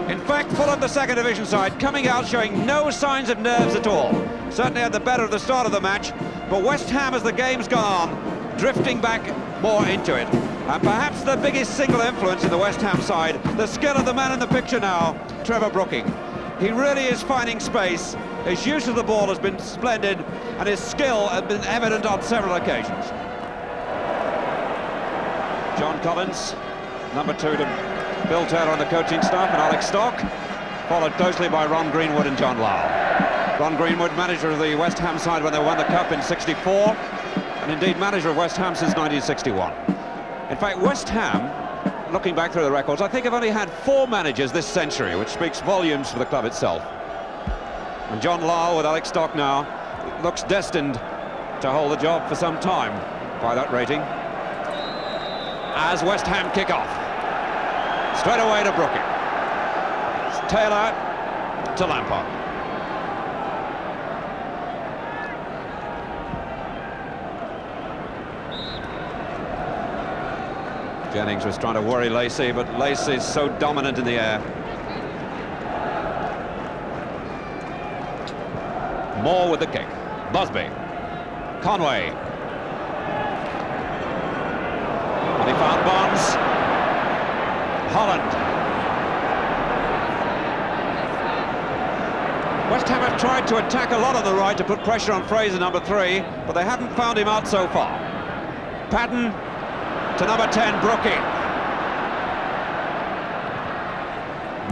In fact, Fulham, the second division side, coming out showing no signs of nerves at all. Certainly had the better at the start of the match, but West Ham, as the game's gone on, drifting back more into it. And perhaps the biggest single influence in the West Ham side, the skill of the man in the picture now, Trevor Brooking. He really is finding space. His use of the ball has been splendid, and his skill has been evident on several occasions. John Collins, number 2 to Bill Taylor on the coaching staff, and Alex Stock, followed closely by Ron Greenwood and John Lyle. Ron Greenwood, manager of the West Ham side when they won the Cup in '64, and indeed manager of West Ham since 1961. In fact, West Ham, looking back through the records, I think have only had 4 managers this century, which speaks volumes for the club itself. And John Lyle, with Alex Stock now, looks destined to hold the job for some time by that rating. As West Ham kick off. Straight away to Brooking. It's Taylor to Lampard. Jennings was trying to worry Lacey, but Lacey's so dominant in the air. Moore with the kick. Busby. Conway. And he found Bonds. Holland. West Ham have tried to attack a lot on the right to put pressure on Fraser, number 3, but they haven't found him out so far. Patton to number 10, Brooking.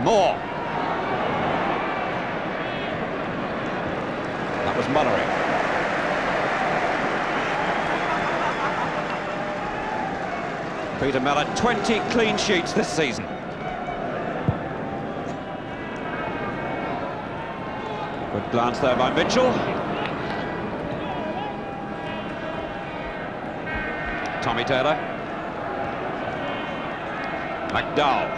Moore. That was Mullery. Peter Mellor, 20 clean sheets this season. Good glance there by Mitchell. Tommy Taylor. McDowell.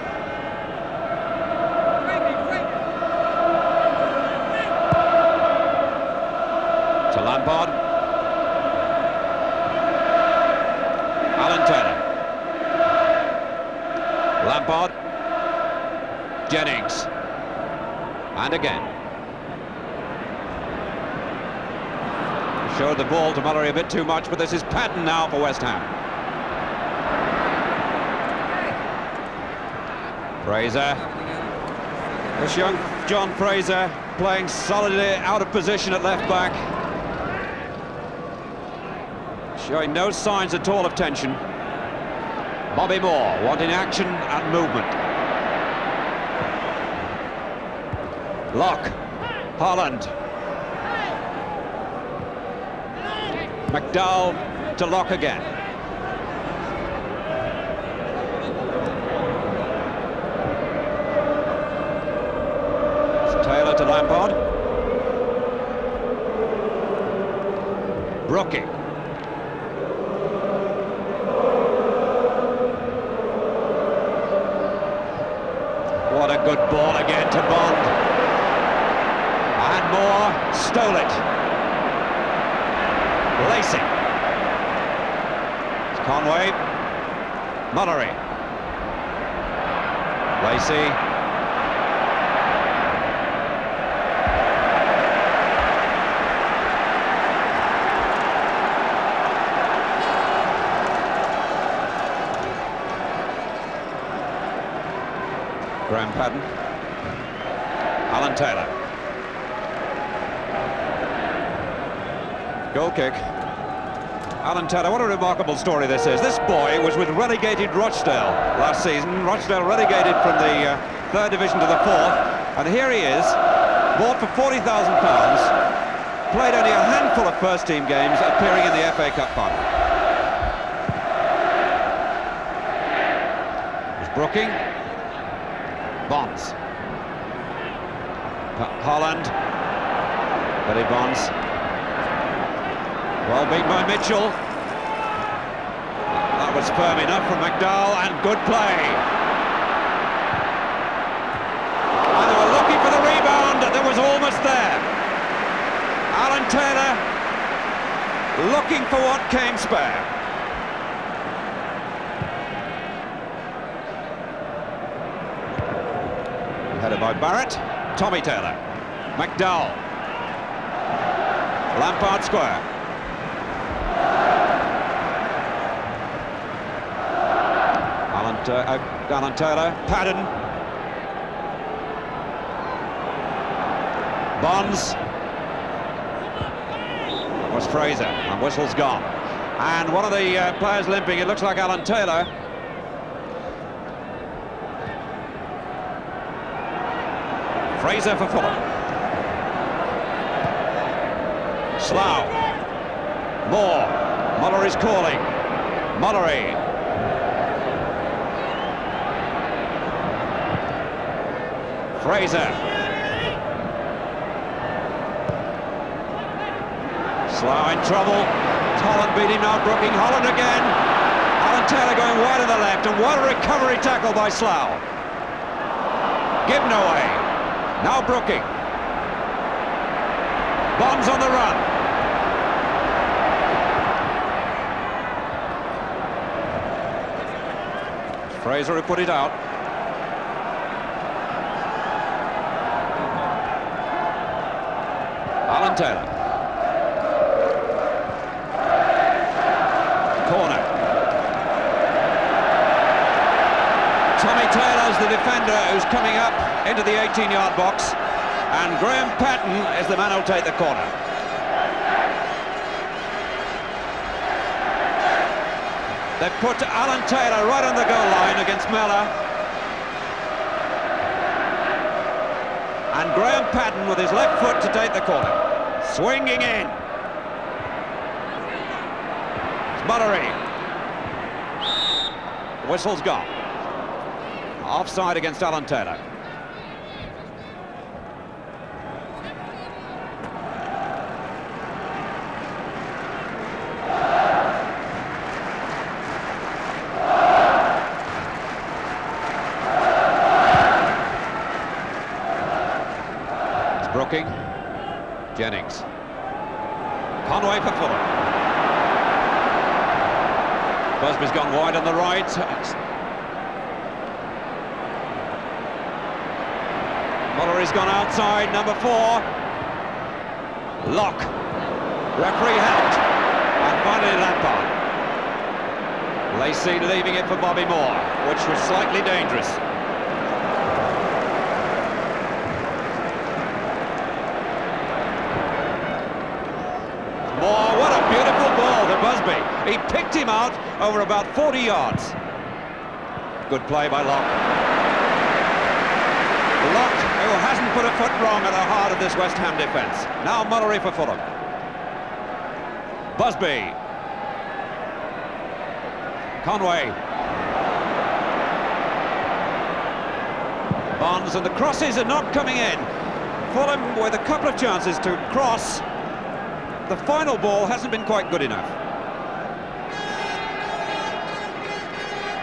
To Lampard. Alan Taylor. Lampard. Jennings. And again. Showed the ball to Mullery a bit too much, but this is Patton now for West Ham. Fraser. This young John Fraser playing solidly out of position at left back. Showing no signs at all of tension. Bobby Moore wanting action and movement. Locke. Holland. McDowell to Locke again. to Lampard. Brooking. What a good ball again to Bond. And Moore stole it. Lacey. It's Conway. Mullery. Lacey. Graham Paddon. Alan Taylor. Goal kick. Alan Taylor, what a remarkable story this is. This boy was with relegated Rochdale last season. Rochdale relegated from the 3rd division to the 4th. And here he is, bought for £40,000, played only a handful of first-team games, appearing in the FA Cup final. It was Brooking. Bonds. Holland. Billy Bonds. Well beaten by Mitchell. That was firm enough from McDowell, and good play. And they were looking for the rebound that was almost there. Alan Taylor looking for what came spare. Headed by Barrett. Tommy Taylor. McDowell. Lampard square. Alan Taylor. Paddon. Bonds. That was Fraser, and whistle's gone. And one of the players limping, it looks like Alan Taylor. Fraser for Fulham. Slough. Moore. Mullery's calling. Mullery. Fraser. Slough in trouble. Holland beat him now. Brooking. Holland again. Alan Taylor going wide to the left, and what a recovery tackle by Slough. Given away. Now Brooking. Bonds on the run. Fraser who put it out. Alan Taylor. Corner. Tommy Taylor's the defender who's coming up into the 18-yard box, and Graham Paddon is the man who'll take the corner. They've put Alan Taylor right on the goal line against Mellor, and Graham Paddon with his left foot to take the corner. Swinging in. It's Mullery. The whistle's gone. Offside against Alan Taylor. It's Brooking. Jennings. Conway for Fulham. Busby's gone wide on the right. Mullery's gone outside, number 4. Lock. Referee helped. And finally Lampard. Lacey leaving it for Bobby Moore, which was slightly dangerous. Moore, what a beautiful ball to Busby. He picked him out over about 40 yards. Good play by Lock. Lock, who hasn't put a foot wrong at the heart of this West Ham defence. Now Mullery for Fulham. Busby. Conway. Bonds, and the crosses are not coming in. Fulham with a couple of chances to cross. The final ball hasn't been quite good enough.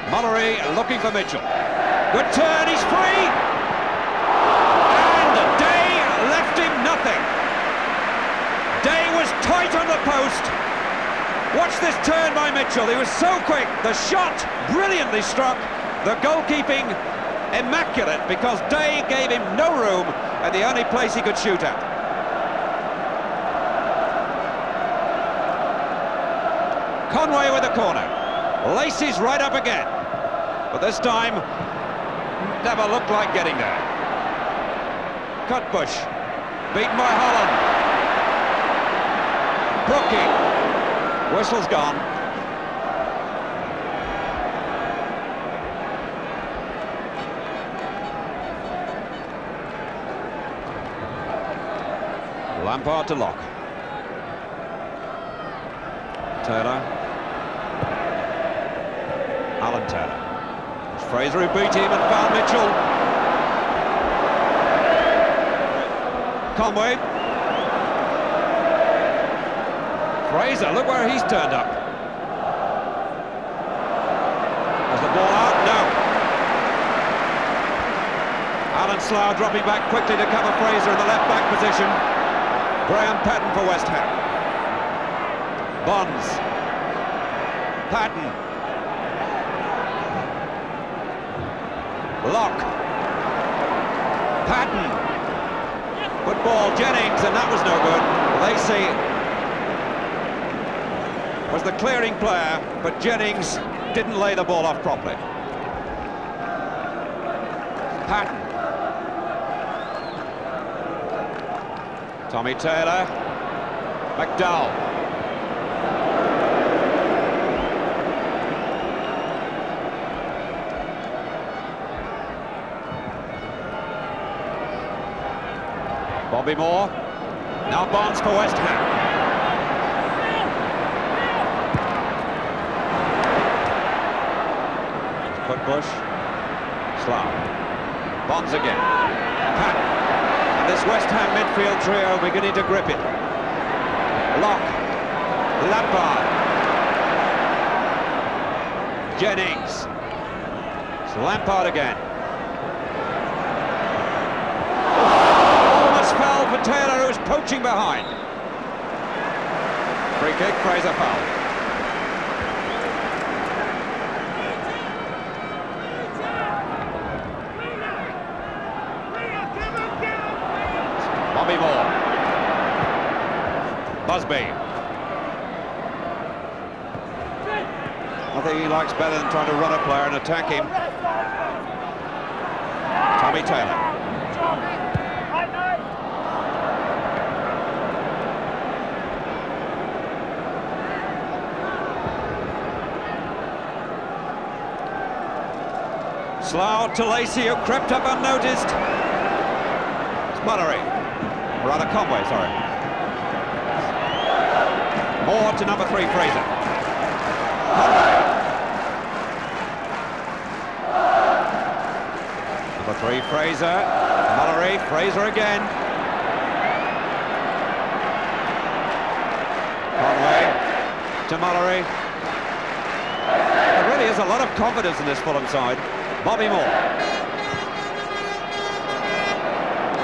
Mullery looking for Mitchell. Good turn, he's free! And Day left him nothing. Day was tight on the post. Watch this turn by Mitchell, he was so quick. The shot, brilliantly struck. The goalkeeping, immaculate, because Day gave him no room and the only place he could shoot at. Conway with the corner. Lacey's right up again. But this time, never looked like getting there. Cutbush, beaten by Holland. Brookie, whistle's gone. Lampard to Locke. Taylor. Alan Taylor. It's Fraser who beat him and found Mitchell. Conway. Fraser, look where he's turned up. Was the ball out? No. Alan Slough dropping back quickly to cover Fraser in the left-back position. Graham Patton for West Ham. Bonds. Patton. Locke. Patton. Good ball, Jennings, and that was no good. Lacey was the clearing player, but Jennings didn't lay the ball off properly. Patton. Tommy Taylor. McDowell. Bobby Moore. Now Bonds for West Ham. Cutbush. Slough. Bonds again. Patton. And this West Ham midfield trio beginning to grip it. Locke. Lampard. Jennings. It's Lampard again. Almost fell for Taylor, who was poaching behind. Free kick, Fraser foul. Bobby Moore. Busby. Nothing he likes better than trying to run a player and attack him. Tommy Taylor. Slough to Lacey, who crept up unnoticed. It's Mullery. Or rather Conway, sorry. Moore to number 3, Fraser. Conway. Number 3, Fraser. Mullery, Fraser again. Conway to Mullery. There really is a lot of confidence in this Fulham side. Bobby Moore.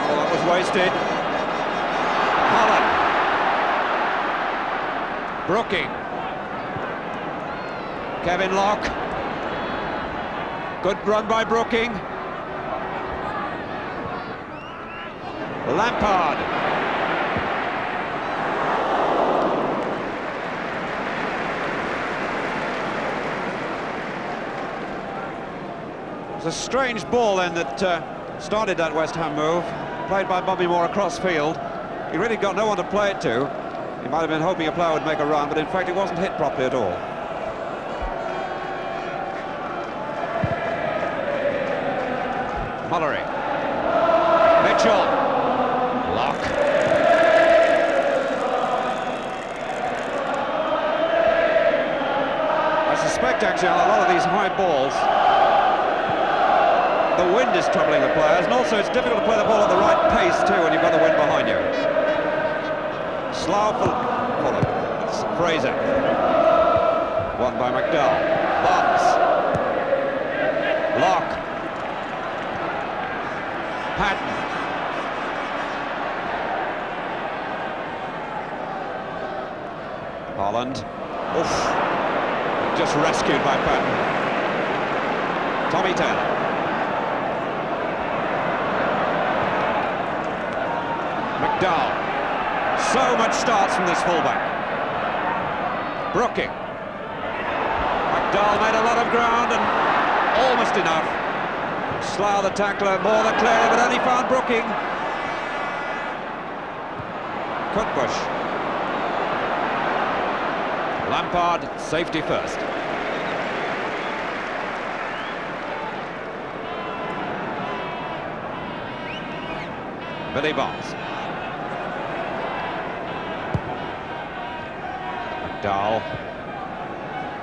Oh, that was wasted. Holland. Brookie. Kevin Locke. Good run by Brookie. Lampard. It was a strange ball then that started that West Ham move, played by Bobby Moore across field. He really got no one to play it to. He might have been hoping a player would make a run, but in fact it wasn't hit properly at all. Mullery. Mitchell. Locke. I suspect actually on a lot of these high balls The wind is troubling the players, and also it's difficult to play the ball at the right pace too when you've got the wind behind you. Slough Fulham. It's Fraser. Won by McDowell. Bonds. Locke. Patton. Holland. Oof. Just rescued by Patton. Tommy Taylor. McDowell. So much starts from this fullback. Brooking. McDowell made a lot of ground and almost enough. Slough the tackler, more the clearer, but only found Brooking. Cutbush. Lampard, safety first. Billy Bonds. McDowell.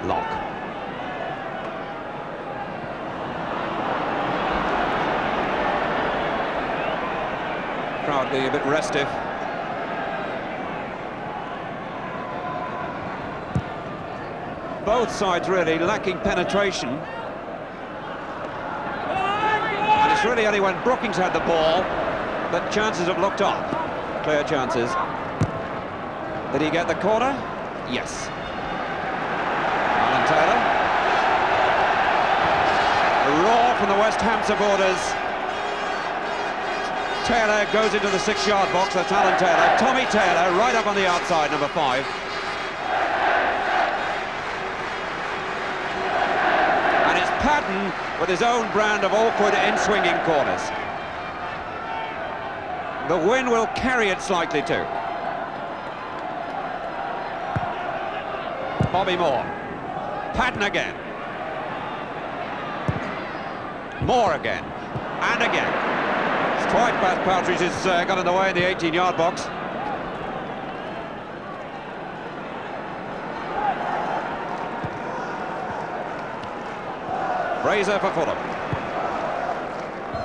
Locke. Crowd being a bit restive. Both sides really lacking penetration. And it's really only when Brooking's had the ball that chances have looked on. Clear chances. Did he get the corner? Yes. Alan Taylor. A roar from the West Ham supporters. Taylor goes into the 6-yard box. That's Alan Taylor. Tommy Taylor right up on the outside, number 5. And it's Patton with his own brand of awkward in-swinging corners. The wind will carry it slightly too. Bobby Moore. Patton again. Moore again. And again. It's quite fast. Partridge has got in the way in the 18-yard box. Fraser for Fulham.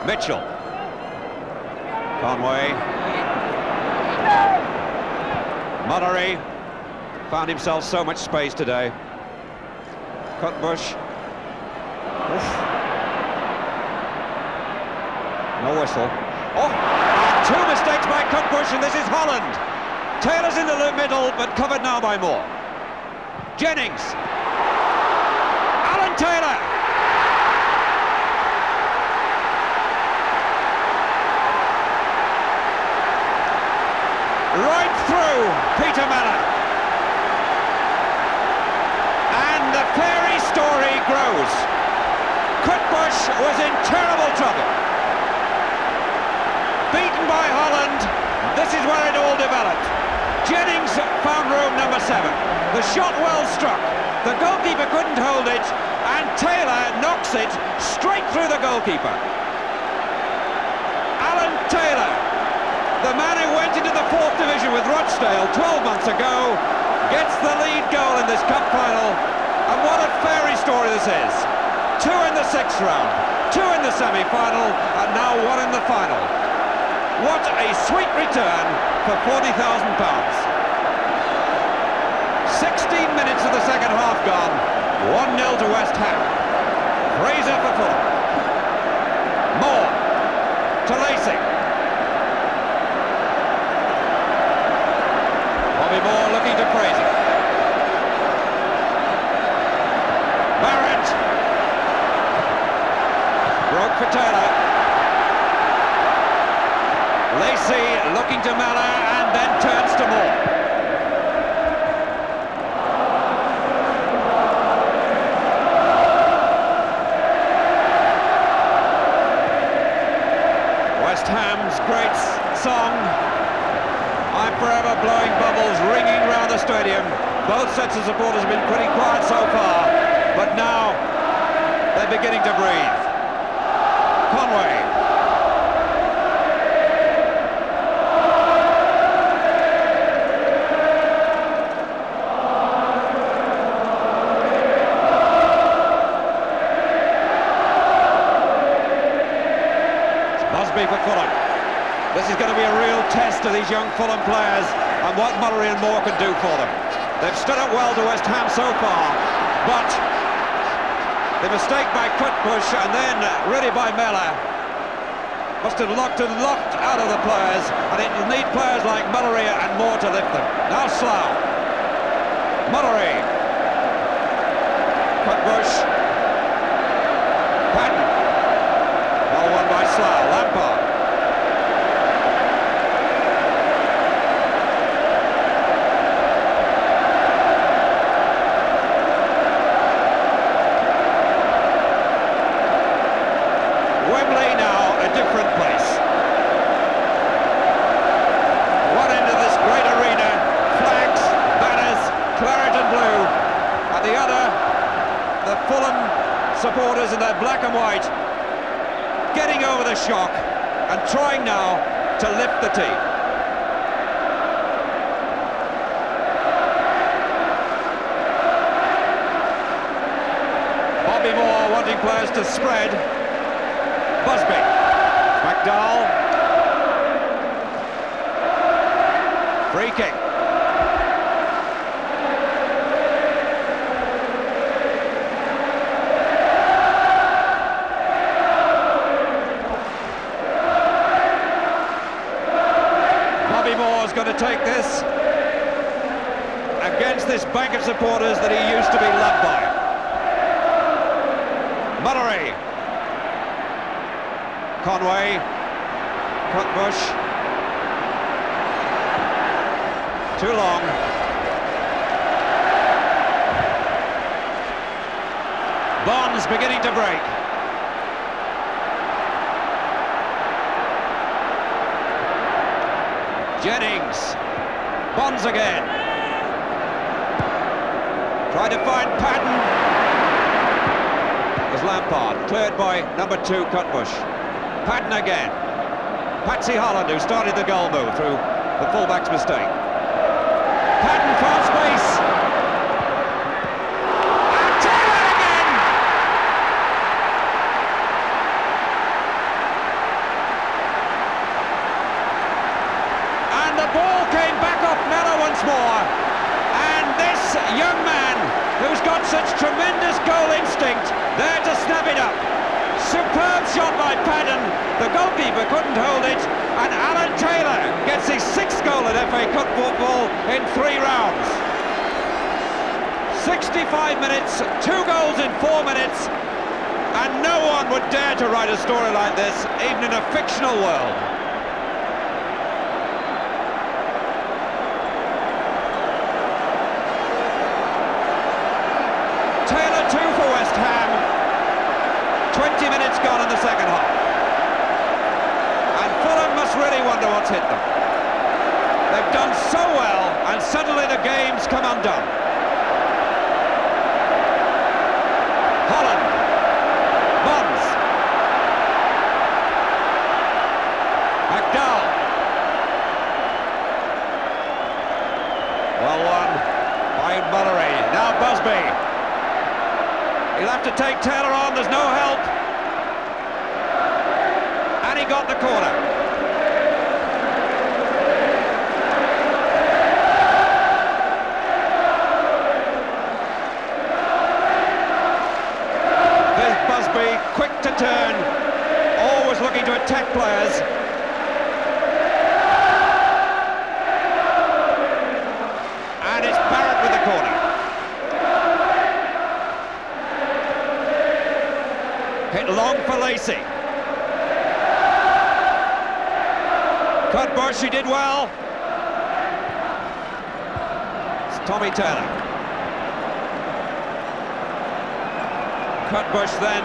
Mitchell. Conway. Mullery found himself so much space today. Cutbush. Oof. No whistle. Oh, two mistakes by Cutbush, and this is Holland. Taylor's in the middle, but covered now by Moore. Jennings. Alan Taylor. Right through Peter Mellon. And the fairy story grows. Cutbush was in terrible trouble. Beaten by Holland, this is where it all developed. Jennings found room number 7. The shot well struck. The goalkeeper couldn't hold it, and Taylor knocks it straight through the goalkeeper. Alan Taylor, the man who went into the 4th division with Rochdale 12 months ago, gets the lead goal in this cup final. And what a fairy story this is. 2 in the 6th round, 2 in the semi-final, and now 1 in the final. What a sweet return for £40,000. 16 minutes of the second half gone. 1-0 to West Ham. Fraser for Fulham. Moore to Lacey. Bobby Moore looking to Fraser. Barrett. Broke for Taylor. Lacey looking to Malla and then turns to Moore. West Ham's great song, I'm Forever, blowing bubbles, ringing round the stadium. Both sets of supporters have been pretty quiet so far, but now they're beginning to breathe. Conway. Busby for Fulham. This is going to be a real test of these young Fulham players and what Mullery and Moore can do for them. They've stood up well to West Ham so far, but the mistake by Cutbush and then really by Mellor must have locked out of the players, and it'll need players like Mullery and Moore to lift them. Now Slough. Mullery. Cutbush. Patton. Well won by Slough. Lampard. Wembley now a different place. One end of this great arena, flags, banners, claret and blue, and the other, the Fulham supporters in their black and white, getting over the shock and trying now to lift the team. Bobby Moore wanting players to spread. Busby, McDowell, free kick. Bobby Moore's going to take this against this bank of supporters that he used to be loved by. Mullery. Conway, Cutbush, too long. Bonds beginning to break. Jennings, Bonds again. Try to find Patton. There's Lampard, cleared by number 2, Cutbush. Patton again. Patsy Holland, who started the goal move through the fullback's mistake. Patton found space. And Taylor again! And the ball came back off Mellor once more. And this young man, who's got such tremendous goal instinct, there to snap it up. Superb shot by Patton, the goalkeeper couldn't hold it, and Alan Taylor gets his 6th goal at FA Cup football in 3 rounds. 65 minutes, 2 goals in 4 minutes, and no one would dare to write a story like this, even in a fictional world. Taylor 2 for West Ham. 20 minutes gone in the second half. And Fulham must really wonder what's hit them. They've done so well, and suddenly the game's come undone. Holland. Bonds. McDowell. Well won by Mullery. Now Busby. He'll have to take Taylor on, there's no help. And he got the corner. There's Busby, quick to turn, always looking to attack players. And it's Barrett with the corner. Hit long for Lacey. Cutbush, he did well. It's Tommy Taylor. Cutbush then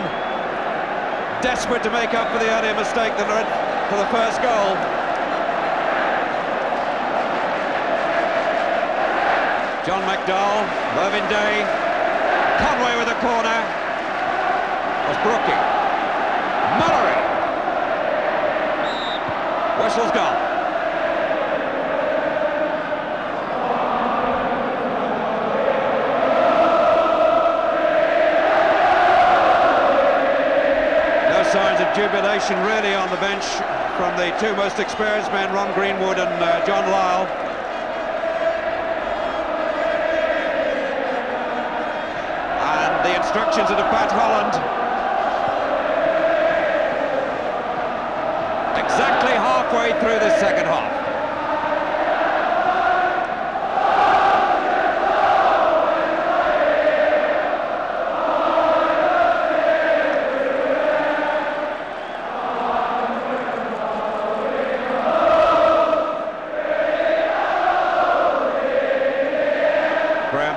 desperate to make up for the earlier mistake that led to the first goal. John McDowell, Mervyn Day, Conway with a corner. Was Brookie. Mullery. Whistle's gone. No signs of jubilation really on the bench from the two most experienced men, Ron Greenwood and John Lyle. And the instructions are to Pat Holland. Exactly halfway through the second half.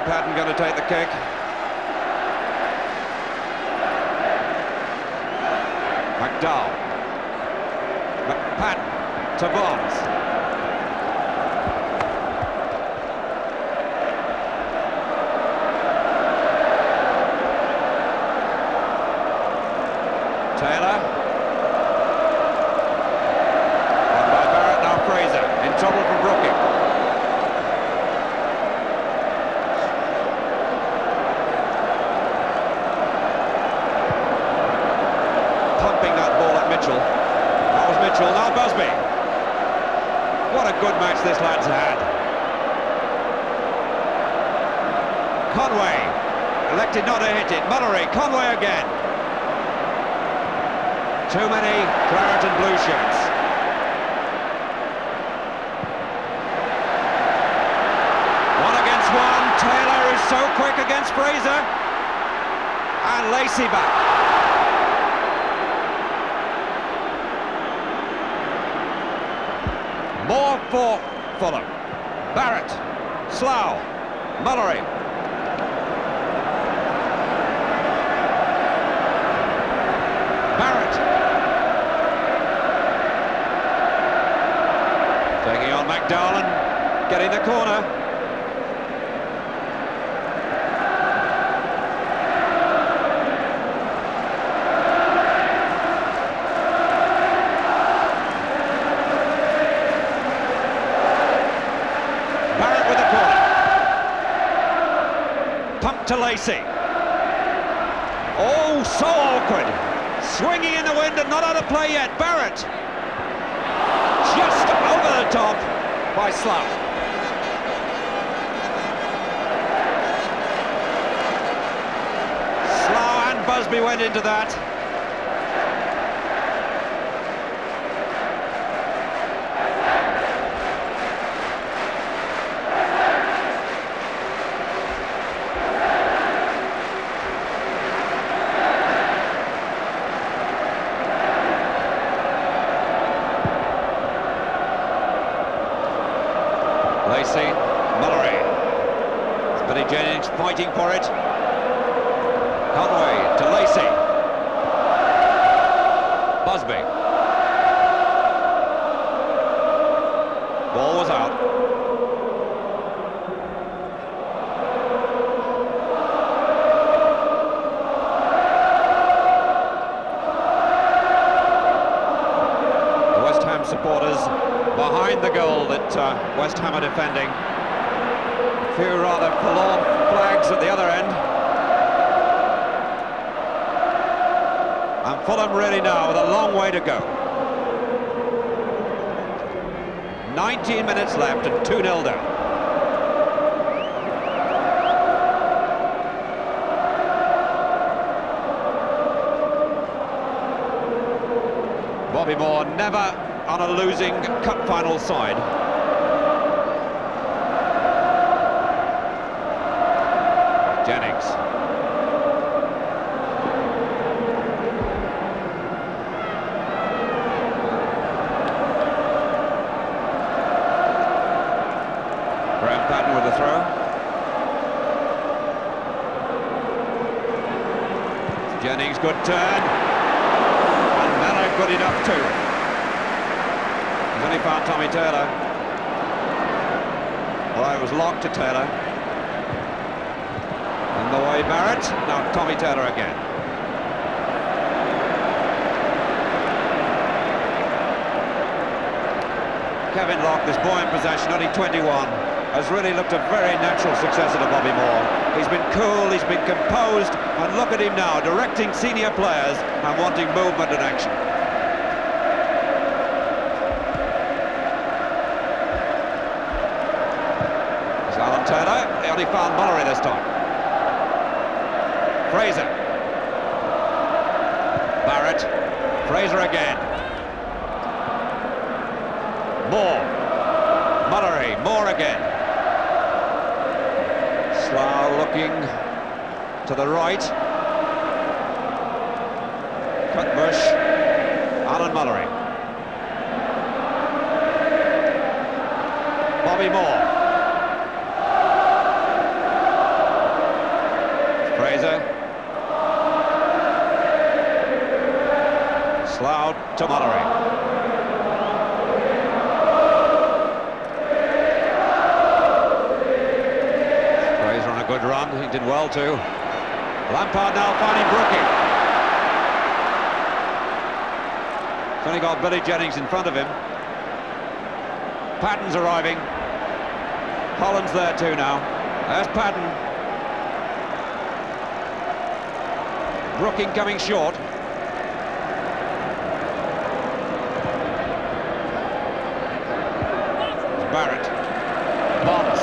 Patton going to take the kick. McDowell. Patton to Bonds. Taylor. Won by Barrett, now Fraser in trouble from Brooking. That was Mitchell, now Busby. What a good match this lad's had. Conway elected not to hit it. Mullery, Conway again. Too many claret and blue shirts. One against one. Taylor is so quick against Fraser. And Lacey back. More for Fulham. Barrett, Slough, Mullery. Barrett. Taking on McDowell and getting the corner. Pump to Lacey. Oh, so awkward. Swinging in the wind and not out of play yet. Barrett. Just over the top by Slough. Slough and Busby went into that. Lacey, Mullery. Billy Jennings fighting for it. Conway to Lacey. Busby. Ball was out. The West Ham supporters behind the goal that West Ham are defending. A few rather forlorn flags at the other end. And Fulham really now with a long way to go. 19 minutes left and 2-0 down. Bobby Moore never on a losing cup final side. Jennings. Graham Patton with the throw. Jennings, good turn. And Miller good enough too. He's only found Tommy Taylor. Well, it was locked to Taylor. And the way Barrett, now Tommy Taylor again. Kevin Locke, this boy in possession, only 21. has really looked a very natural successor to Bobby Moore. He's been cool, he's been composed, and look at him now, directing senior players and wanting movement and action. It's Alan Taylor, he only found Mullery this time. Fraser. Barrett. Fraser again. Moore. Mullery. Moore again. Slough looking to the right. Cutbush. Alan Mullery. Bobby Moore. Fraser. Slough to Mullery. Fraser on a good run, he did well too. Lampard now finding Brooking. He's only got Billy Jennings in front of him. Patton's arriving. Holland's there too now. There's Patton. Brooking coming short. Barrett. Bonds.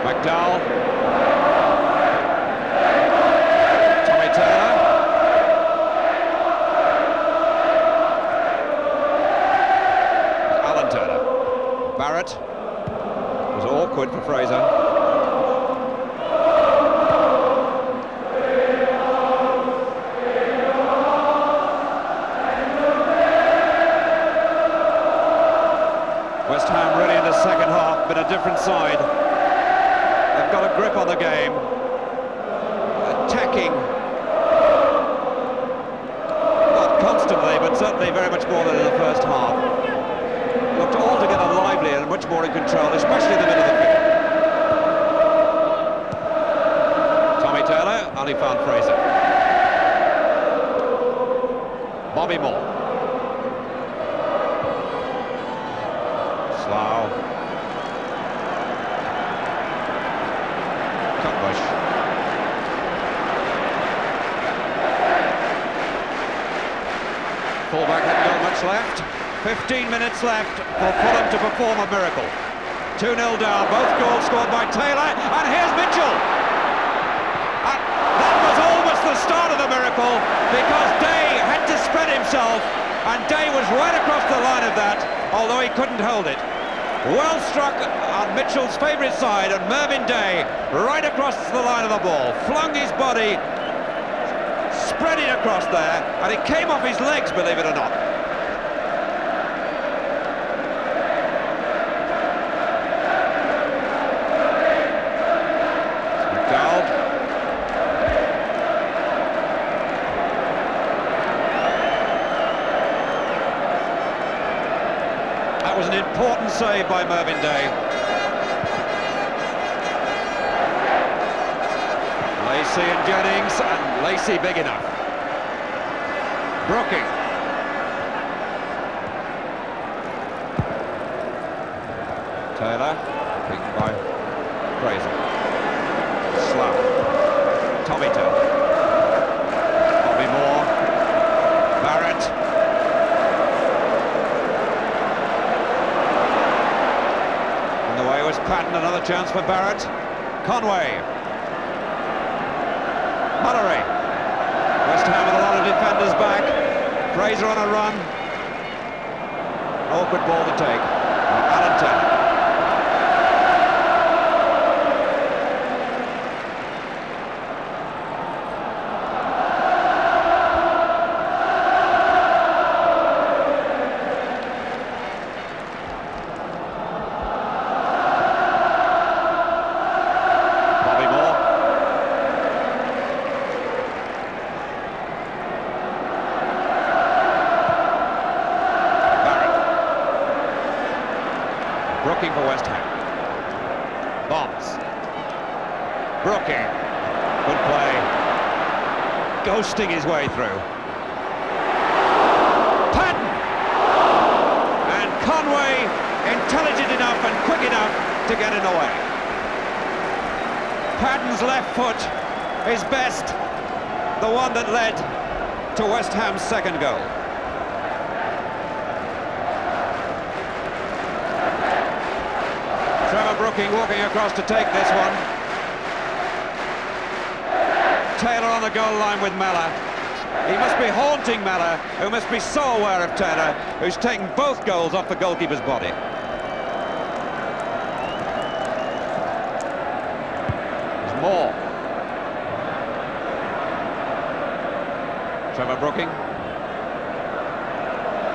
McDowell. Tommy Taylor. Alan Taylor. Barrett. It was awkward for Fraser. West Ham really in the second half been a different side. They've got a grip on the game, attacking, not constantly, but certainly very much more than in the first half. Looked altogether lively and much more in control, especially in the middle of the field. Tommy Taylor only found Fraser. Bobby Moore. Slough. Cutbush. Fullback hasn't got much left. 15 minutes left for Fulham to perform a miracle. 2-0 down, both goals scored by Taylor, and here's Mitchell. That was almost the start of the miracle, because Day had to spread himself, and Day was right across the line of that, although he couldn't hold it. Well struck on Mitchell's favourite side, and Mervyn Day right across the line of the ball, flung his body, spread it across there, and it came off his legs, believe it or not. That was an important save by Mervyn Day. Lacey and Jennings, and Lacey big enough. Brooking. Taylor, beaten by Fraser. Slough. Tommy Taylor. Bobby Moore. Barrett. Was Patton, another chance for Barrett. Conway. Mullery. West Ham with a lot of defenders back. Fraser on a run. Awkward ball to take. Alan Taylor. Brooking for West Ham. Bonds. Brooking. Good play. Ghosting his way through. Patton! And Conway, intelligent enough to get in the way. Padden's left foot is best, the one that led to West Ham's second goal. Trevor Brooking walking across to take this one. Taylor on the goal line with Mellor. He must be haunting Mellor, who must be so aware of Taylor, who's taken both goals off the goalkeeper's body. There's more. Trevor Brooking.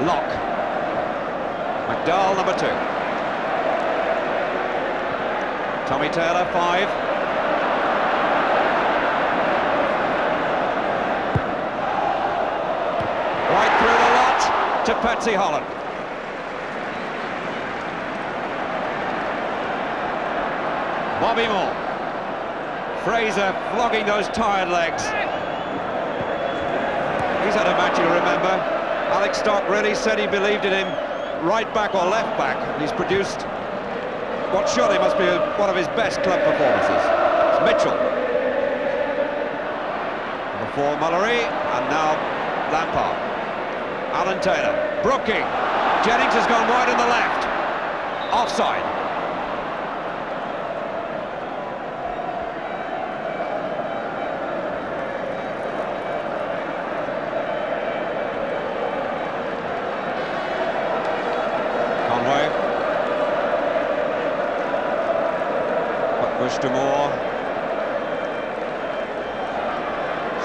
Lock. McDowell, number 2. Tommy Taylor, 5. Right through the lot to Patsy Holland. Bobby Moore. Fraser flogging those tired legs. He's had a match you'll remember. Alex Stock really said he believed in him right back or left back, and he's produced what surely must be one of his best club performances. It's Mitchell. Before Mullery, and now Lampard. Alan Taylor. Brooking. Jennings has gone wide on the left. Offside. Push to Moore.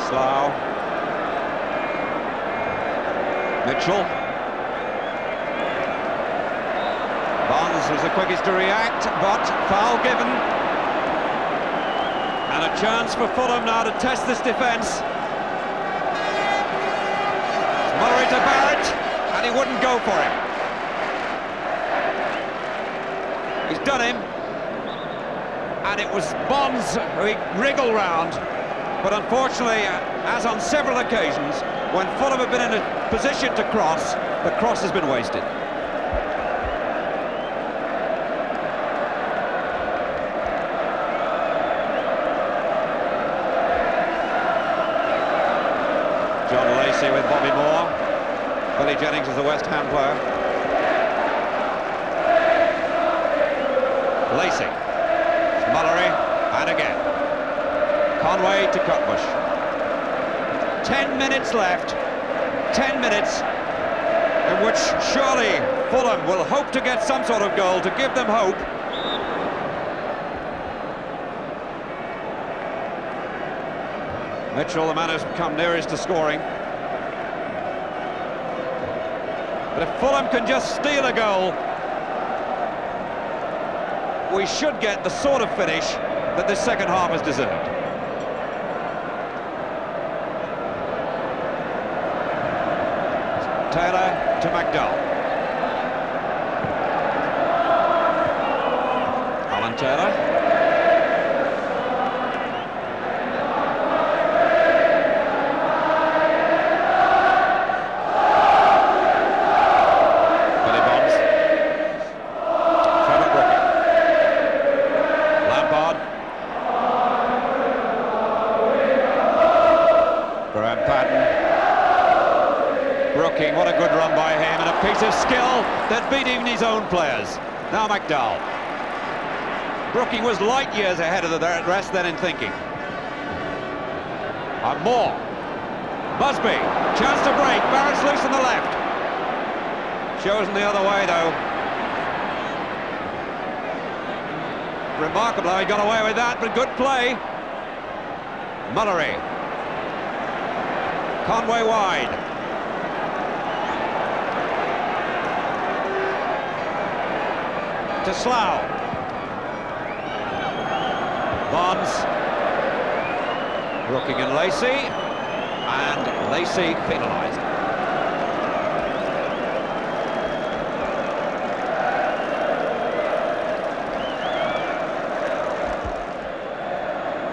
Slough. Mitchell. Bonds was the quickest to react, but foul given. And a chance for Fulham now to test this defence. Mullery to Barrett, and he wouldn't go for him. He's done him. And it was Bonds who he wriggled round, but unfortunately, as on several occasions, when Fulham have been in a position to cross, the cross has been wasted. John Lacey with Bobby Moore. Billy Jennings is the West Ham player. Lacey. Mullery, and again. Conway to Cutbush. 10 minutes left. 10 minutes in which surely Fulham will hope to get some sort of goal to give them hope. Mitchell, the man who's come nearest to scoring. But if Fulham can just steal a goal, we should get the sort of finish that this second half has deserved. Taylor to McDowell. Alan Taylor. Brooking, what a good run by him, and a piece of skill that beat even his own players. Now McDowell. Brooking was light years ahead of the rest then in thinking. And Moore. Busby, chance to break, Barrett's loose on the left. Chosen the other way though. Remarkable how he got away with that, but good play. Mullery. Conway wide. To Slough. Bonds. Brooking and Lacey. And Lacey penalised.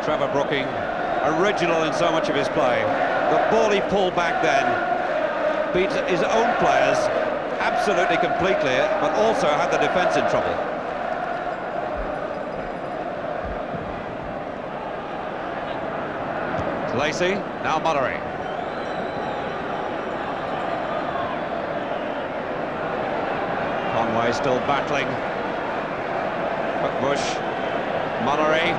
Trevor Brooking, original in so much of his play. The ball he pulled back then beat his own players absolutely completely, but also had the defence in trouble. Lacey, now Mullery. Conway still battling. Bush, Mullery.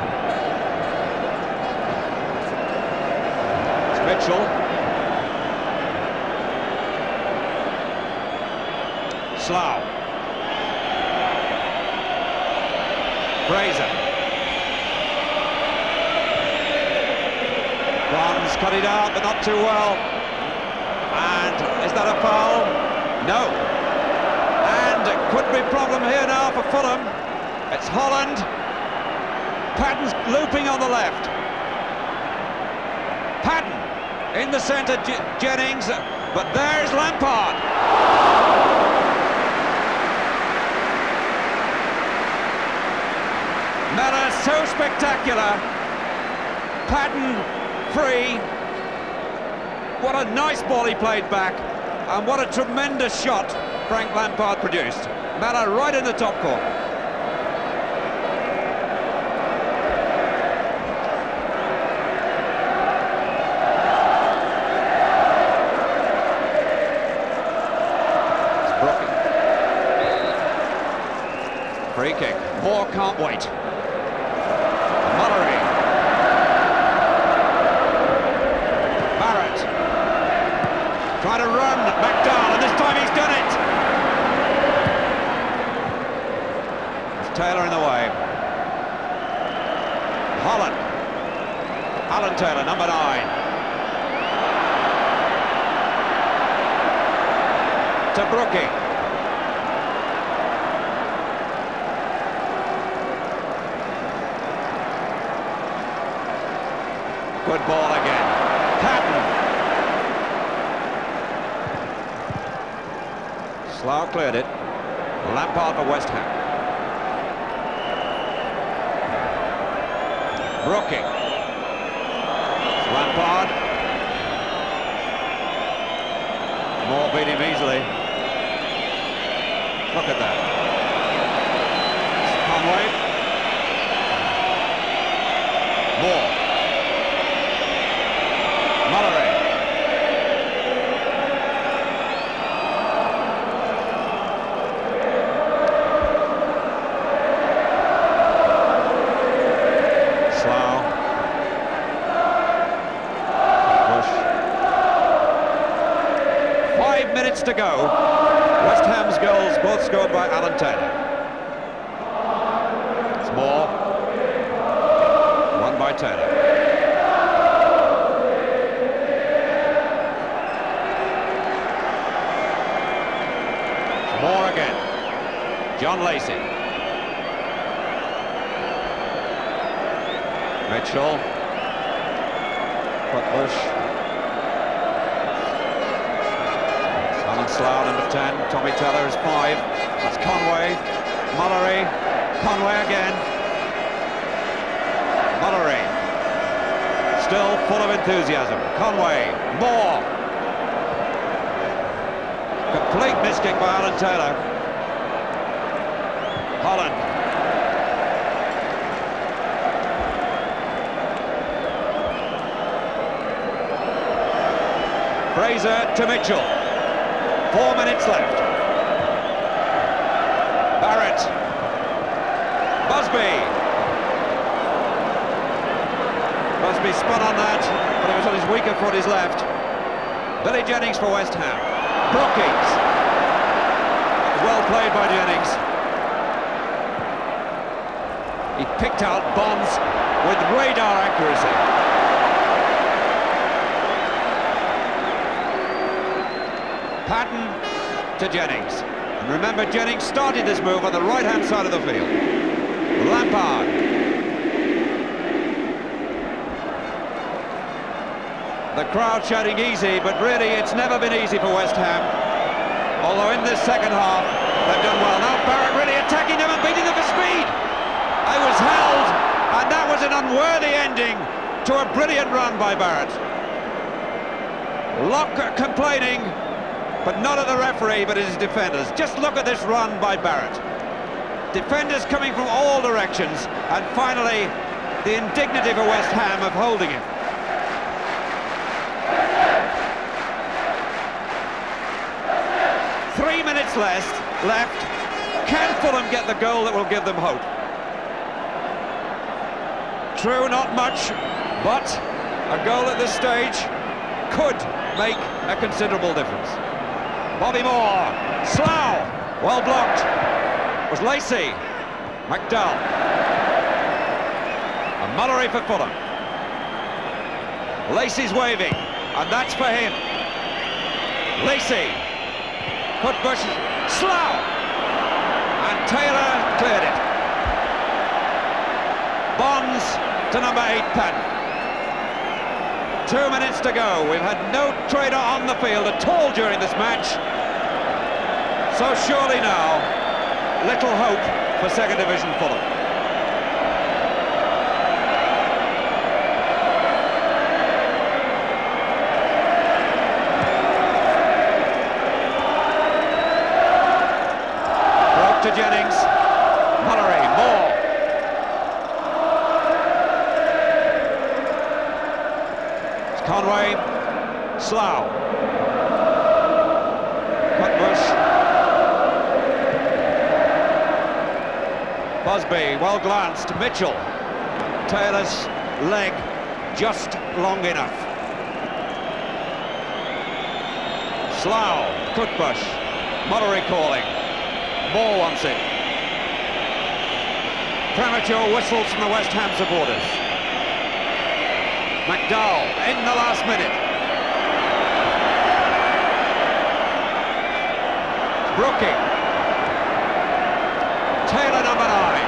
It's Mitchell. Slough. Fraser. Bronze cut it out, but not too well. And is that a foul? No. And it could be a problem here now for Fulham. It's Holland. Patton's looping on the left. Patton in the centre, Jennings, but there's Lampard. Mellor so spectacular. Patton free. What a nice ball he played back, and what a tremendous shot Frank Lampard produced. Mellor right in the top corner. Free kick. Moore can't wait. Mullery. Barrett. Trying to run back down, and this time he's done it. It's Taylor in the way. Holland. Alan Taylor, number 9. To Brookie. Good ball again. Patton. Slough cleared it. Lampard for West Ham. Brookie. Lampard. Moore beat him easily. Look at that. Conway. Moore. Mullery. Slough. Bush. 5 minutes to go. West Ham's goals both scored by Alan Taylor. It's Moore. Won by Taylor. Moore again. John Lacey. Mitchell. Bush. Alan Slough, number 10. Tommy Taylor is 5. That's Conway. Mullery. Conway again. Mullery. Still full of enthusiasm. Conway. Moore. Complete miss kick by Alan Taylor. Holland. Fraser to Mitchell. 4 minutes left. Barrett. Busby. Busby spun on that, but it was on his weaker foot, his left. Billy Jennings for West Ham. Brookings. Well played by Jennings. He picked out Bonds with radar accuracy. Patton to Jennings. And remember, Jennings started this move on the right-hand side of the field. Lampard. The crowd shouting easy, but really it's never been easy for West Ham. Although in this second half, they've done well. Now Barrett really attacking them and beating them for speed. I was held, and that was an unworthy ending to a brilliant run by Barrett. Locke complaining, but not at the referee, but at his defenders. Just look at this run by Barrett. Defenders coming from all directions, and finally the indignity for West Ham of holding him. minutes left. Can Fulham get the goal that will give them hope? True, not much, but a goal at this stage could make a considerable difference. Bobby Moore, Slough, well blocked. It was Lacey, McDowell, and Mullery for Fulham. Lacey's waving, and that's for him. Lacey, Cutbush, Slough, and Taylor cleared it. Bonds to number 8, Patton. 2 minutes to go. We've had no trader on the field at all during this match. So surely now, little hope for second division Fulham. Broke to Jennings. Mullery, Moore. Conway, Slough, Cutbush, Busby, well glanced, Mitchell, Taylor's leg just long enough. Slough, Cutbush, Mullery calling, Moore wants it. Premature whistles from the West Ham supporters. McDowell in the last minute. Brooking. Taylor, number 9.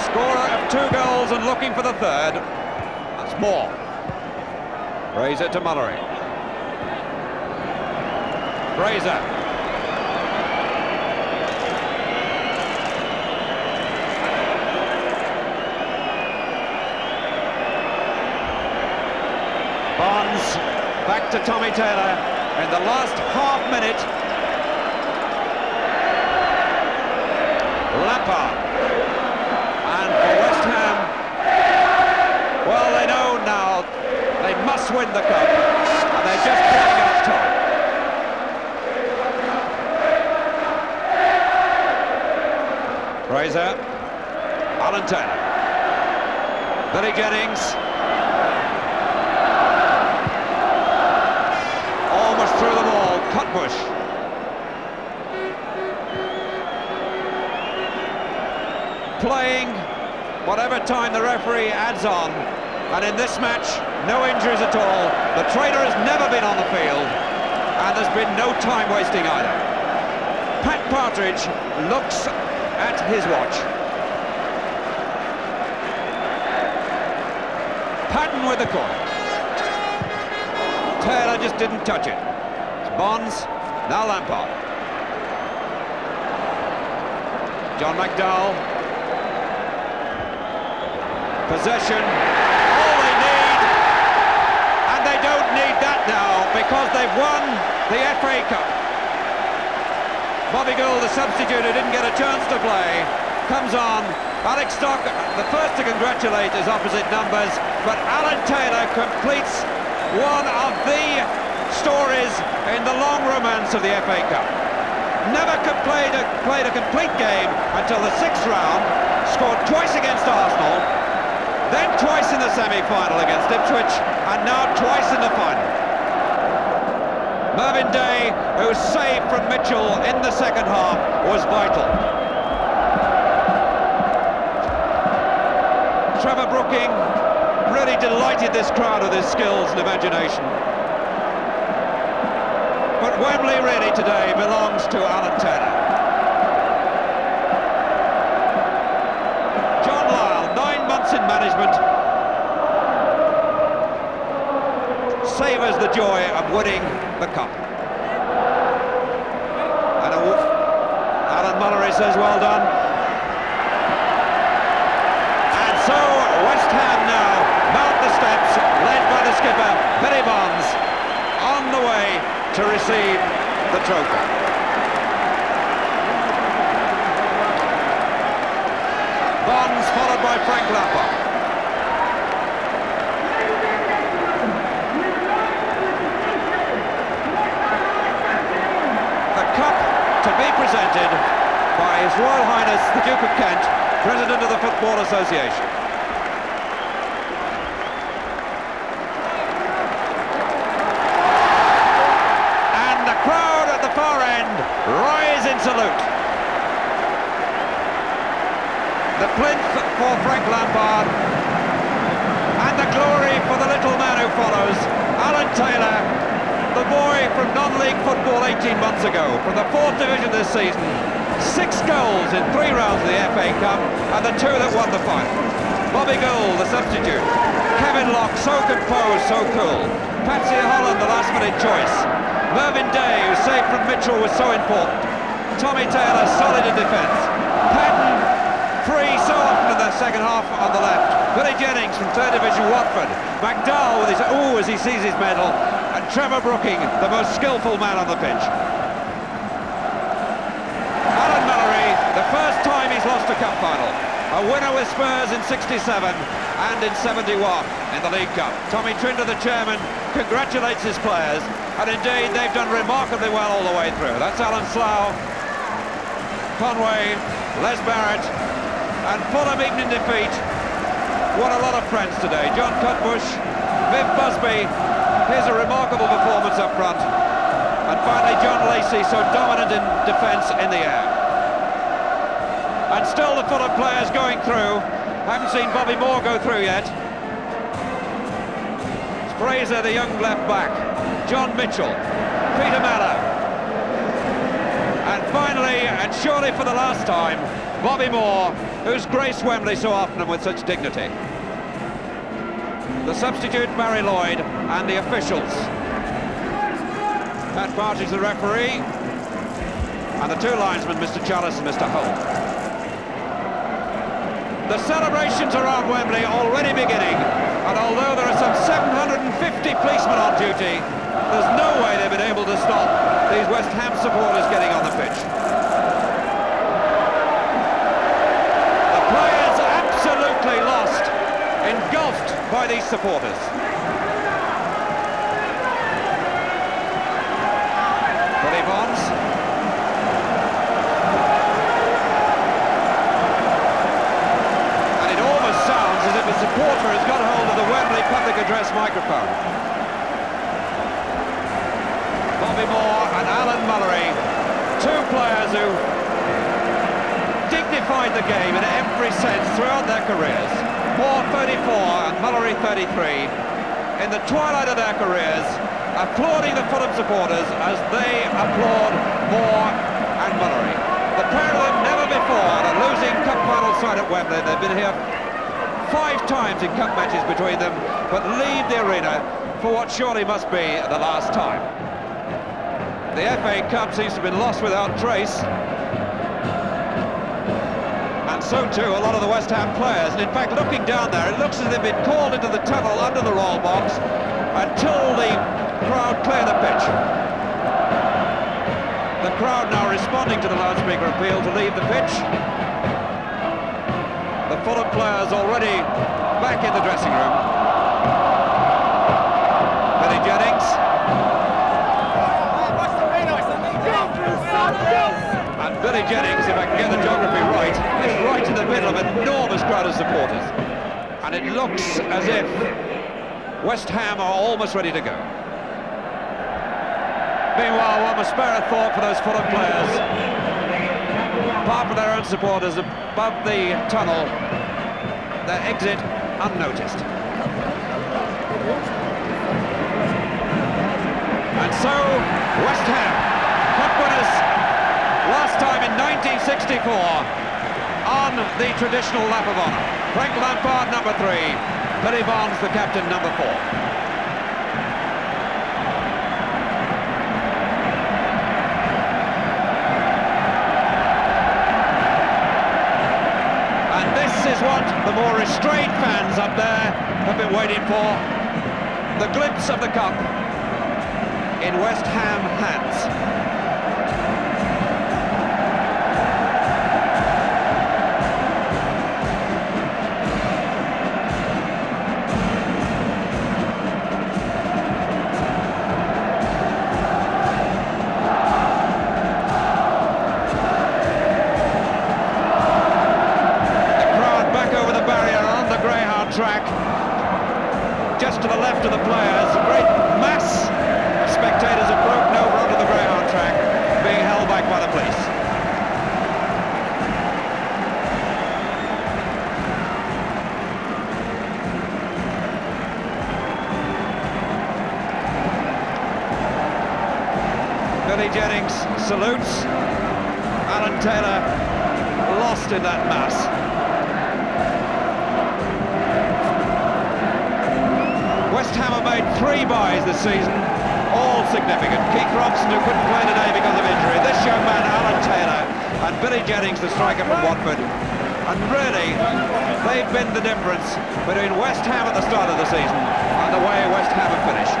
Scorer of 2 goals and looking for the third. That's Moore. Fraser to Mullery. Fraser. Bonds back to Tommy Taylor in the last half minute. Lampard. And for West Ham, well, they know now they must win the cup, and they're just playing out time. Fraser, Alan Taylor, Billy Jennings. Almost through them all, Cutbush. Playing whatever time the referee adds on, and in this match, no injuries at all. The traitor has never been on the field, and there's been no time wasting either. Pat Partridge looks at his watch. Patton with the corner. Taylor just didn't touch it. It's Bonds, now Lampard. John McDowell. Possession, all they need, and they don't need that now because they've won the FA Cup. Bobby Gould, the substitute who didn't get a chance to play, comes on. Alex Stock, the first to congratulate his opposite numbers, but Alan Taylor completes one of the stories in the long romance of the FA Cup. Never played a complete game until the 6th round, scored twice against Arsenal, then twice in the semi-final against Ipswich, and now twice in the final. Mervyn Day, whose save from Mitchell in the second half was vital. Trevor Brooking really delighted this crowd with his skills and imagination. But Wembley really today belongs to Alan Taylor. John Lyle, 9 months in management, savours the joy of winning the cup. And Alan Mullery says well done. And so West Ham now mount the steps, led by the skipper, Billy Bonds, on the way to receive the trophy. Bonds followed by Frank Lampard. The cup presented by His Royal Highness the Duke of Kent, President of the Football Association. And the crowd at the far end rise in salute. The plinth for Frank Lampard, and the glory for the little man who follows, Alan Taylor, the boy from non-league football 18 months ago, from the 4th division this season. 6 goals in 3 rounds of the FA Cup, and the 2 that won the final. Bobby Gould, the substitute. Kevin Locke, so composed, so cool. Patsy Holland, the last-minute choice. Mervyn Day, who saved from Mitchell, was so important. Tommy Taylor, solid in defence. Patton, free so often in the second half on the left. Billy Jennings from 3rd Division Watford. McDowell with his ooh as he sees his medal. And Trevor Brooking, the most skillful man on the pitch. Alan Mallory, the first time he's lost a cup final. A winner with Spurs in '67 and in '71 in the League Cup. Tommy Trinder, the chairman, congratulates his players. And indeed, they've done remarkably well all the way through. That's Alan Slough, Conway, Les Barrett, and Fulham even in defeat. Won a lot of friends today. John Cutbush, Viv Busby. Here's a remarkable performance up front. And finally John Lacey, so dominant in defence in the air. And still the Fulham players going through. Haven't seen Bobby Moore go through yet. It's Fraser, the young left back. John Mitchell, Peter Mallow. And finally, and surely for the last time, Bobby Moore, who's graced Wembley so often and with such dignity. The substitute, Barry Lloyd, and the officials. Pat Partridge, the referee, and the 2 linesmen, Mr. Chalice and Mr. Hull. The celebrations around Wembley already beginning, and although there are some 750 policemen on duty, there's no way they've been able to stop these West Ham supporters getting on the pitch. The players absolutely lost, engulfed by these supporters. Billy Bonds. And it almost sounds as if a supporter has got hold of the Wembley public address microphone. Bobby Moore and Alan Mallory, 2 players who dignified the game in every sense throughout their careers. Moore 34 and Mallory 33, in the twilight of their careers, applauding the Fulham supporters as they applaud Moore and Mallory. The pair of them never before on a losing cup final side at Wembley. They've been here 5 times in cup matches between them, but leave the arena for what surely must be the last time. The FA Cup seems to have been lost without trace. And so too a lot of the West Ham players. And in fact, looking down there, it looks as if they've been called into the tunnel under the royal box until the crowd clear the pitch. The crowd now responding to the loudspeaker appeal to leave the pitch. The Fulham players already back in the dressing room. Billy Jennings. And Billy Jennings, if I can get the geography right, is right in the middle of an enormous crowd of supporters. And it looks as if West Ham are almost ready to go. Meanwhile, one must spare a thought for those Fulham players. Apart from their own supporters above the tunnel, their exit unnoticed. And so, West Ham, cup winners last time in 1964 on the traditional lap of honour. Frank Lampard, number 3. Billy Bonds, the captain, number 4. And this is what the more restrained fans up there have been waiting for. The glimpse of the cup in West Ham hands. the left of the players. A great mass of spectators have broken over onto the greyhound track, being held back by the police. Billy Jennings salutes. Alan Taylor lost in that mass. West Ham have made 3 buys this season, all significant. Keith Robson, who couldn't play today because of injury. This young man, Alan Taylor, and Billy Jennings, the striker from Watford. And really, they've been the difference between West Ham at the start of the season and the way West Ham have finished.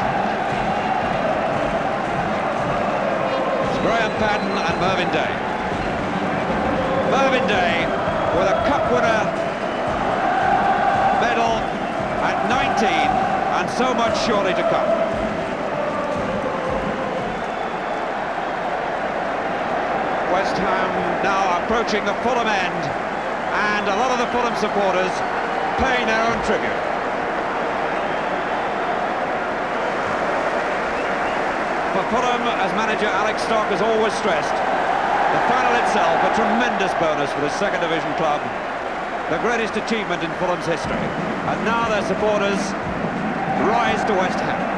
Graham Patton and Mervyn Day. Mervyn Day with a cup winner medal at 19, and so much surely to come. West Ham now approaching the Fulham end, and a lot of the Fulham supporters paying their own tribute. For Fulham, as manager Alex Stock has always stressed, the final itself a tremendous bonus for the second division club, the greatest achievement in Fulham's history. And now their supporters rise to West Ham.